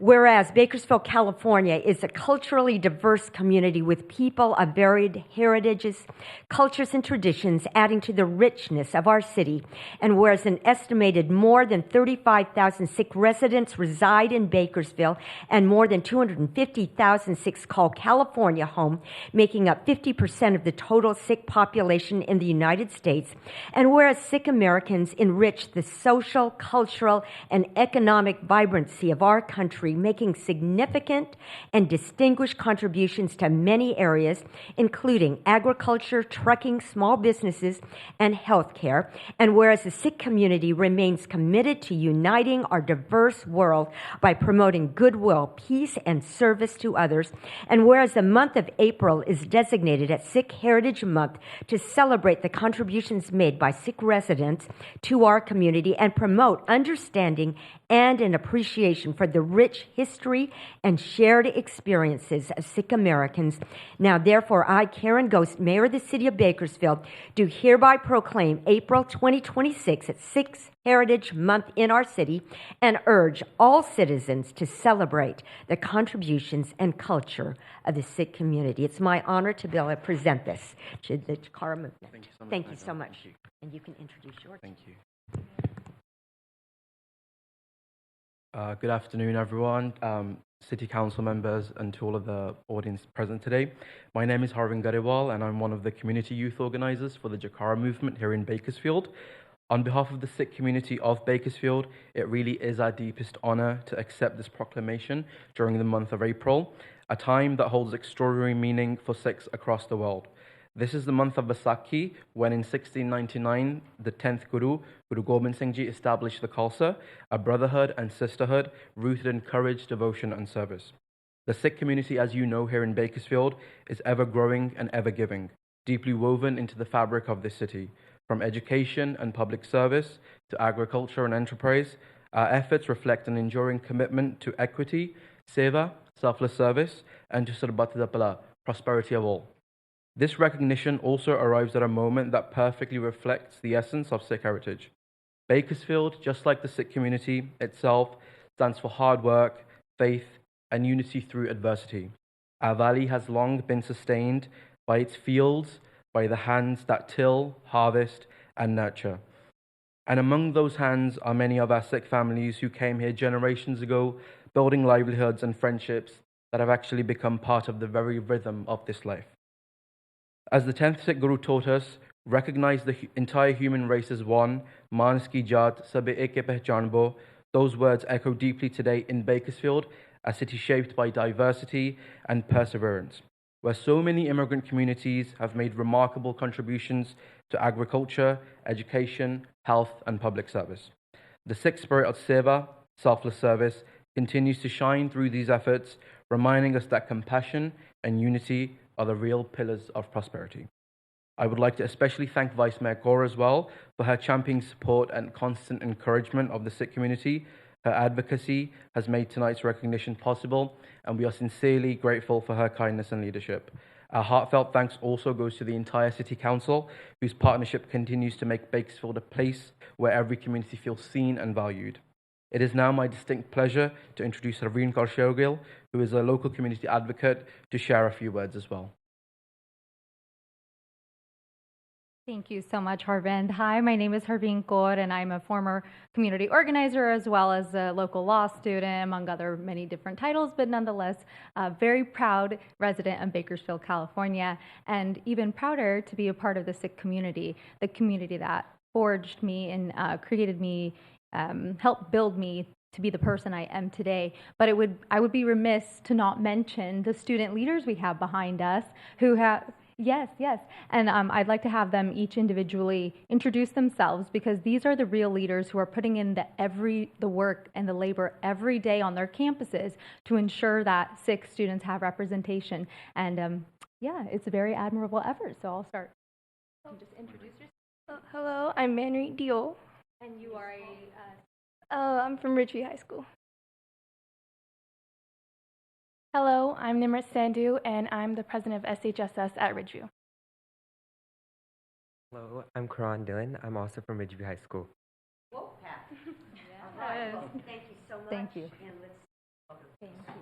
Whereas Bakersfield, California is a culturally diverse community with people of varied heritages, cultures, and traditions adding to the richness of our city, and whereas an estimated more than 35,000 Sikh residents reside in Bakersfield and more than 250,000 Sikhs call California home, making up 50% of the total Sikh population in the United States, and whereas Sikh Americans enrich the social, cultural, and economic vibrancy of our country, making significant and distinguished contributions to many areas, including agriculture, trucking, small businesses, and healthcare. And whereas the Sikh community remains committed to uniting our diverse world by promoting goodwill, peace, and service to others, and whereas the month of April is designated as Sikh Heritage Month to celebrate the contributions made by Sikh residents to our community and promote understanding and an appreciation for the rich history and shared experiences of Sikh Americans. Now, therefore, I, Karen Ghost, Mayor of the City of Bakersfield, do hereby proclaim April 2026 as Sikh Heritage Month in our city and urge all citizens to celebrate the contributions and culture of the Sikh community. It's my honor to be able to present this to the Chakara movement. Thank you so much. And you can introduce yours. Thank you. Good afternoon, everyone, City Council members, and to all of the audience present today. My name is Harvind Garewal, and I'm one of the community youth organizers for the Jakara movement here in Bakersfield. On behalf of the Sikh community of Bakersfield, it really is our deepest honor to accept this proclamation during the month of April, a time that holds extraordinary meaning for Sikhs across the world. This is the month of Vaisakhi, when in 1699, the 10th Guru, Guru Gobind Singh Ji, established the Khalsa, a brotherhood and sisterhood rooted in courage, devotion, and service. The Sikh community, as you know here in Bakersfield, is ever growing and ever giving, deeply woven into the fabric of this city, from education and public service to agriculture and enterprise, Our efforts reflect an enduring commitment to equity, seva, selfless service, and to sarbatadapala, prosperity of all. This recognition also arrives at a moment that perfectly reflects the essence of Sikh heritage. Bakersfield, just like the Sikh community itself, stands for hard work, faith, and unity through adversity. Our valley has long been sustained by its fields, by the hands that till, harvest, and nurture. And among those hands are many of our Sikh families who came here generations ago, building livelihoods and friendships that have actually become part of the very rhythm of this life. As the 10th Sikh Guru taught us, recognize the entire human race as one, Mans ki jaat, sabe ek ke pehchanbo. Those words echo deeply today in Bakersfield, a city shaped by diversity and perseverance, where so many immigrant communities have made remarkable contributions to agriculture, education, health, and public service. The Sikh spirit of seva, selfless service, continues to shine through these efforts, reminding us that compassion and unity are the real pillars of prosperity. I would like to especially thank Vice Mayor Kaur as well for her championing support and constant encouragement of the Sikh community. Her advocacy has made tonight's recognition possible, and we are sincerely grateful for her kindness and leadership. Our heartfelt thanks also goes to the entire City Council, whose partnership continues to make Bakersfield a place where every community feels seen and valued. It is now my distinct pleasure to introduce Harveen Kaur Shergill, who is a local community advocate, to share a few words as well. Thank you so much, Harvind. Hi, my name is Harveen Kaur, and I'm a former community organizer as well as a local law student, among other many different titles, but nonetheless, a very proud resident of Bakersfield, California, and even prouder to be a part of the Sikh community, the community that forged me and created me, helped build me to be the person I am today. But I would be remiss to not mention the student leaders we have behind us who have. Yes. And I'd like to have them each individually introduce themselves, because these are the real leaders who are putting in the work and the labor every day on their campuses to ensure that Sikh students have representation. And it's a very admirable effort. So I'll start. Just introduce yourself. Hello, I'm Manri Dio. And you are I'm from Ridgeview High School. Hello, I'm Nimrat Sandhu, and I'm the president of SHSS at Ridgeview. Hello, I'm Karan Dillon. I'm also from Ridgeview High School. Whoa, Pat. All right. Well, thank you so much. Thank you. And thank you.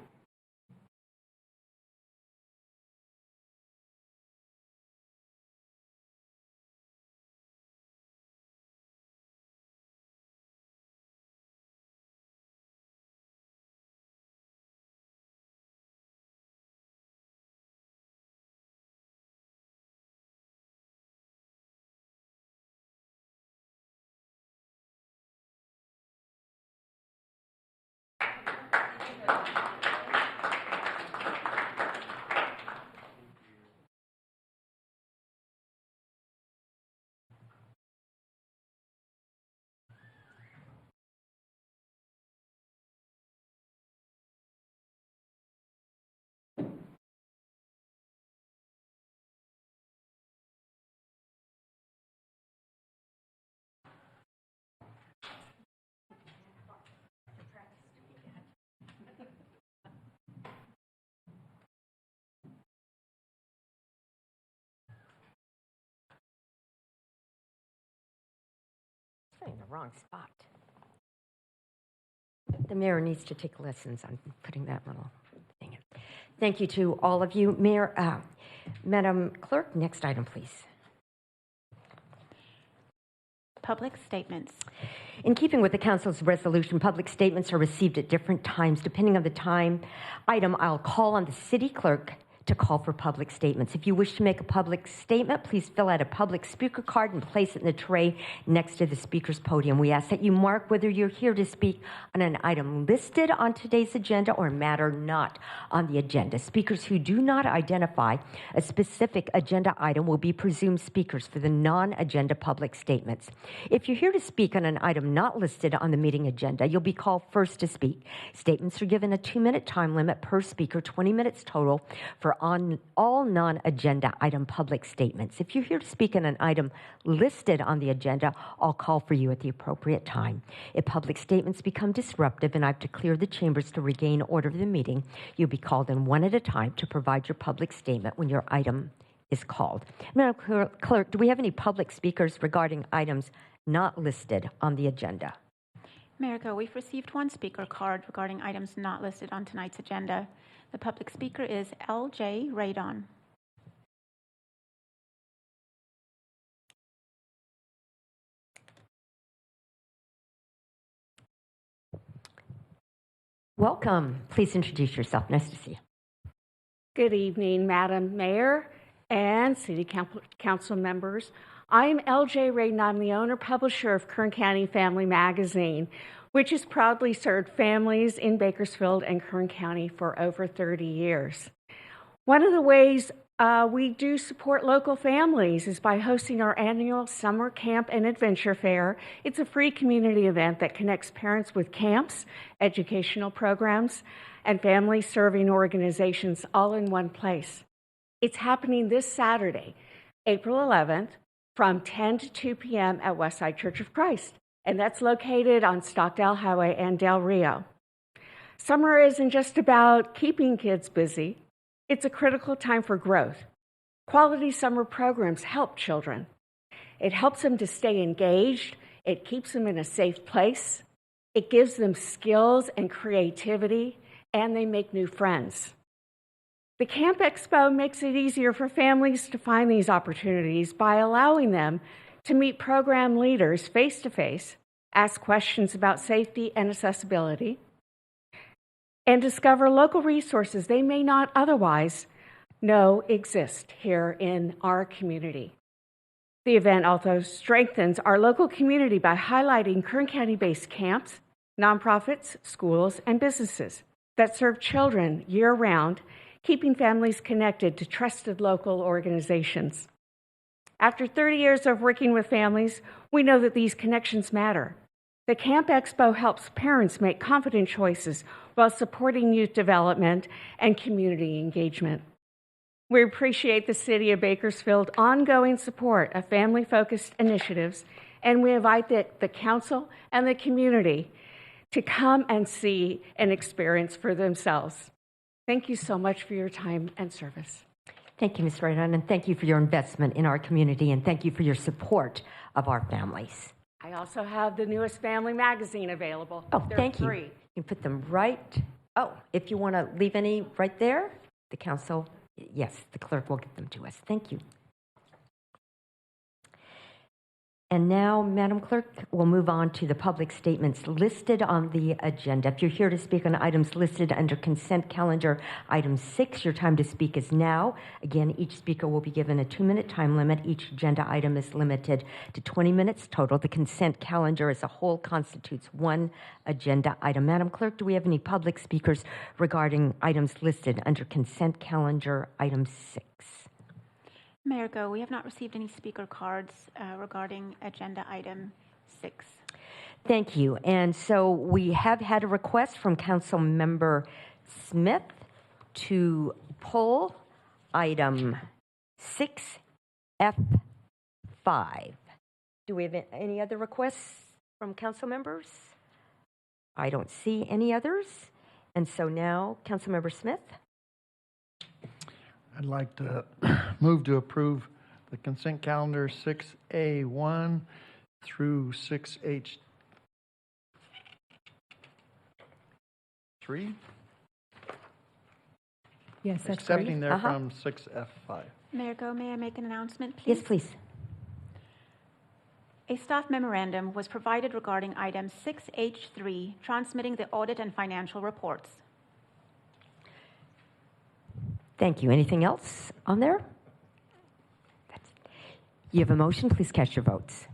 In the wrong spot. The mayor needs to take lessons on putting that little thing in. Thank you to all of you. Mayor, Madam Clerk, next item, please. Public statements. In keeping with the Council's resolution, public statements are received at different times. Depending on the item, I'll call on the City Clerk to call for public statements. If you wish to make a public statement, please fill out a public speaker card and place it in the tray next to the speaker's podium. We ask that you mark whether you're here to speak on an item listed on today's agenda or a matter not on the agenda. Speakers who do not identify a specific agenda item will be presumed speakers for the non-agenda public statements. If you're here to speak on an item not listed on the meeting agenda, you'll be called first to speak. Statements are given a 2-minute time limit per speaker, 20 minutes total for are on all non-agenda item public statements. If you're here to speak on an item listed on the agenda, I'll call for you at the appropriate time. If public statements become disruptive and I have to clear the chambers to regain order of the meeting, you'll be called in one at a time to provide your public statement when your item is called. Madam Clerk, do we have any public speakers regarding items not listed on the agenda? Mayor Go, we've received one speaker card regarding items not listed on tonight's agenda. The public speaker is L.J. Radon. Welcome. Please introduce yourself. Nice to see you. Good evening, Madam Mayor and City Council members. I'm L.J. Radon. I'm the owner publisher of Kern County Family Magazine, which has proudly served families in Bakersfield and Kern County for over 30 years. One of the ways we do support local families is by hosting our annual summer camp and adventure fair. It's a free community event that connects parents with camps, educational programs, and family-serving organizations all in one place. It's happening this Saturday, April 11th, from 10 to 2 p.m. at Westside Church of Christ, and that's located on Stockdale Highway and Del Rio. Summer isn't just about keeping kids busy. It's a critical time for growth. Quality summer programs help children. It helps them to stay engaged. It keeps them in a safe place. It gives them skills and creativity, and they make new friends. The Camp Expo makes it easier for families to find these opportunities by allowing them to meet program leaders face-to-face, ask questions about safety and accessibility, and discover local resources they may not otherwise know exist here in our community. The event also strengthens our local community by highlighting Kern County-based camps, nonprofits, schools, and businesses that serve children year-round, keeping families connected to trusted local organizations. After 30 years of working with families, we know that these connections matter. The Camp Expo helps parents make confident choices while supporting youth development and community engagement. We appreciate the City of Bakersfield's ongoing support of family-focused initiatives, and we invite the council and the community to come and see and experience for themselves. Thank you so much for your time and service. Thank you, Ms. Radon, and thank you for your investment in our community, and thank you for your support of our families. I also have the newest family magazine available. Oh, They're thank free. you. You can put them right. Oh, if you want to leave any right there, the council, yes, the clerk will get them to us. Thank you. And now, Madam Clerk, we'll move on to the public statements listed on the agenda. If you're here to speak on items listed under consent calendar, item 6, your time to speak is now. Again, each speaker will be given a 2-minute time limit. Each agenda item is limited to 20 minutes total. The consent calendar as a whole constitutes one agenda item. Madam Clerk, do we have any public speakers regarding items listed under consent calendar, item 6? Mayor Go, we have not received any speaker cards regarding agenda item 6. Thank you. And so we have had a request from Council Member Smith to pull item 6F5. Do we have any other requests from council members? I don't see any others. And so now, Council Member Smith. I'd like to move to approve the consent calendar 6A1 through 6H3. Yes, that's Accepting great. there from 6F5. Mayor Go, may I make an announcement, please? Yes, please. A staff memorandum was provided regarding item 6H3, transmitting the audit and financial reports. Thank you. Anything else on there? You have a motion. Please cast your votes.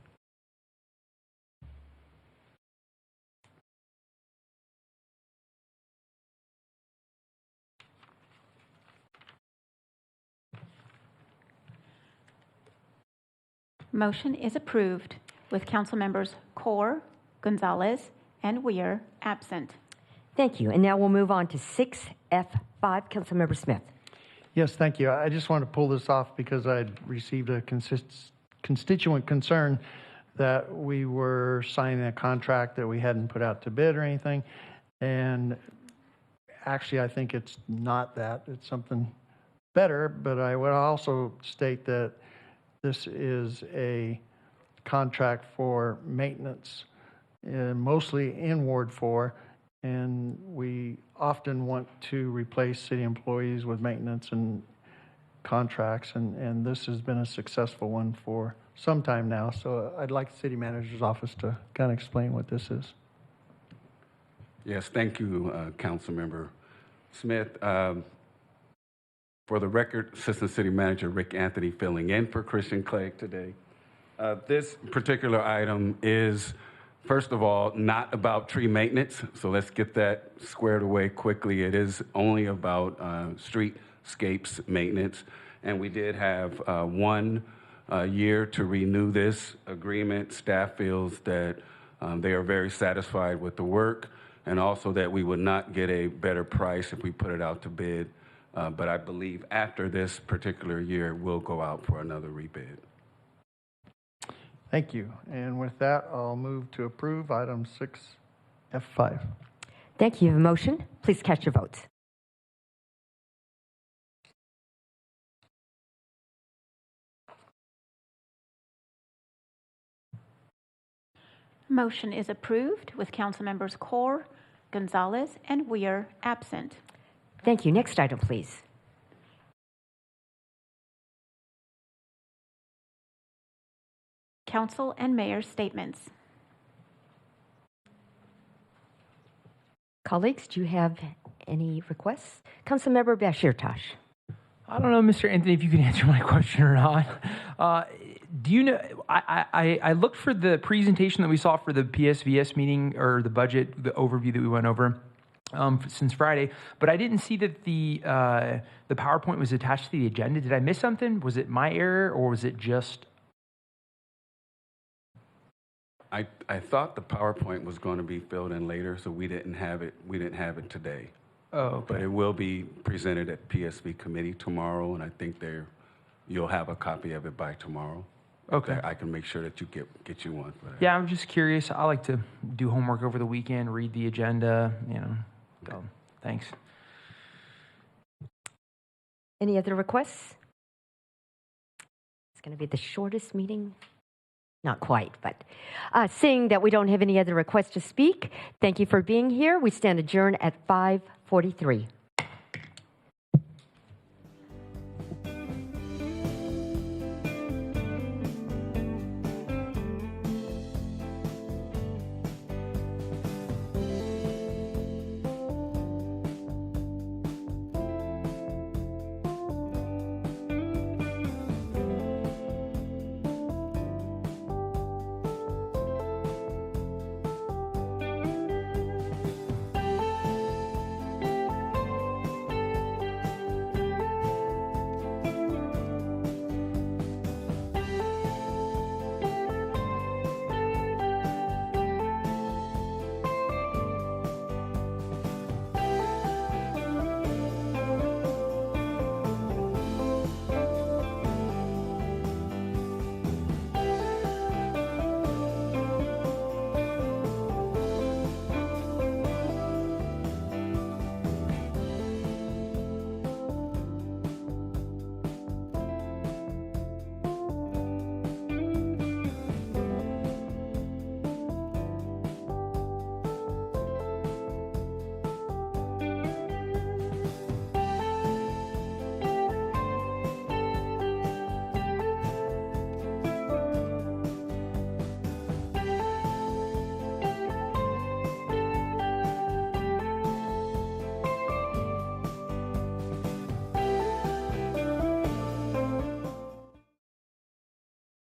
Motion is approved with council members Kaur, Gonzalez, and Weir absent. Thank you. And now we'll move on to 6F5. Councilmember Smith. Yes, thank you. I just want to pull this off because I'd received a constituent concern that we were signing a contract that we hadn't put out to bid or anything. And actually, I think it's not that. It's something better, but I would also state that this is a contract for maintenance, mostly in Ward 4, and we often want to replace city employees with maintenance and contracts, and this has been a successful one for some time now. So I'd like the city manager's office to kind of explain what this is. Yes, thank you, Councilmember Smith. For the record, Assistant City Manager Rick Anthony filling in for Christian Clegg today. This particular item is, first of all, not about tree maintenance, so let's get that squared away quickly. It is only about streetscapes maintenance, and we did have 1 year to renew this agreement. Staff feels that they are very satisfied with the work, and also that we would not get a better price if we put it out to bid. But I believe after this particular year, we'll go out for another rebid. Thank you. And with that, I'll move to approve item 6F5. Thank you. You have a motion. Please cast your votes. Motion is approved with council members Kaur, Gonzalez, and Weir absent. Thank you. Next item, please. Council and mayor's statements. Colleagues, do you have any requests? Councilmember Bashir Tosh. I don't know, Mr. Anthony, if you can answer my question or not. Do you know, I looked for the presentation that we saw for the PSVS meeting, or the budget, the overview that we went over since Friday, but I didn't see that the PowerPoint was attached to the agenda. Did I miss something? Was it my error, or was it just... I thought the PowerPoint was going to be filled in later, so we didn't have it. We didn't have it today. Oh, okay. But it will be presented at PSV committee tomorrow, and I think you'll have a copy of it by tomorrow. Okay. I can make sure that you get you one. Yeah, I'm just curious. I like to do homework over the weekend, read the agenda, So, thanks. Any other requests? It's going to be the shortest meeting. Not quite, but seeing that we don't have any other requests to speak, thank you for being here. We stand adjourned at 5:43.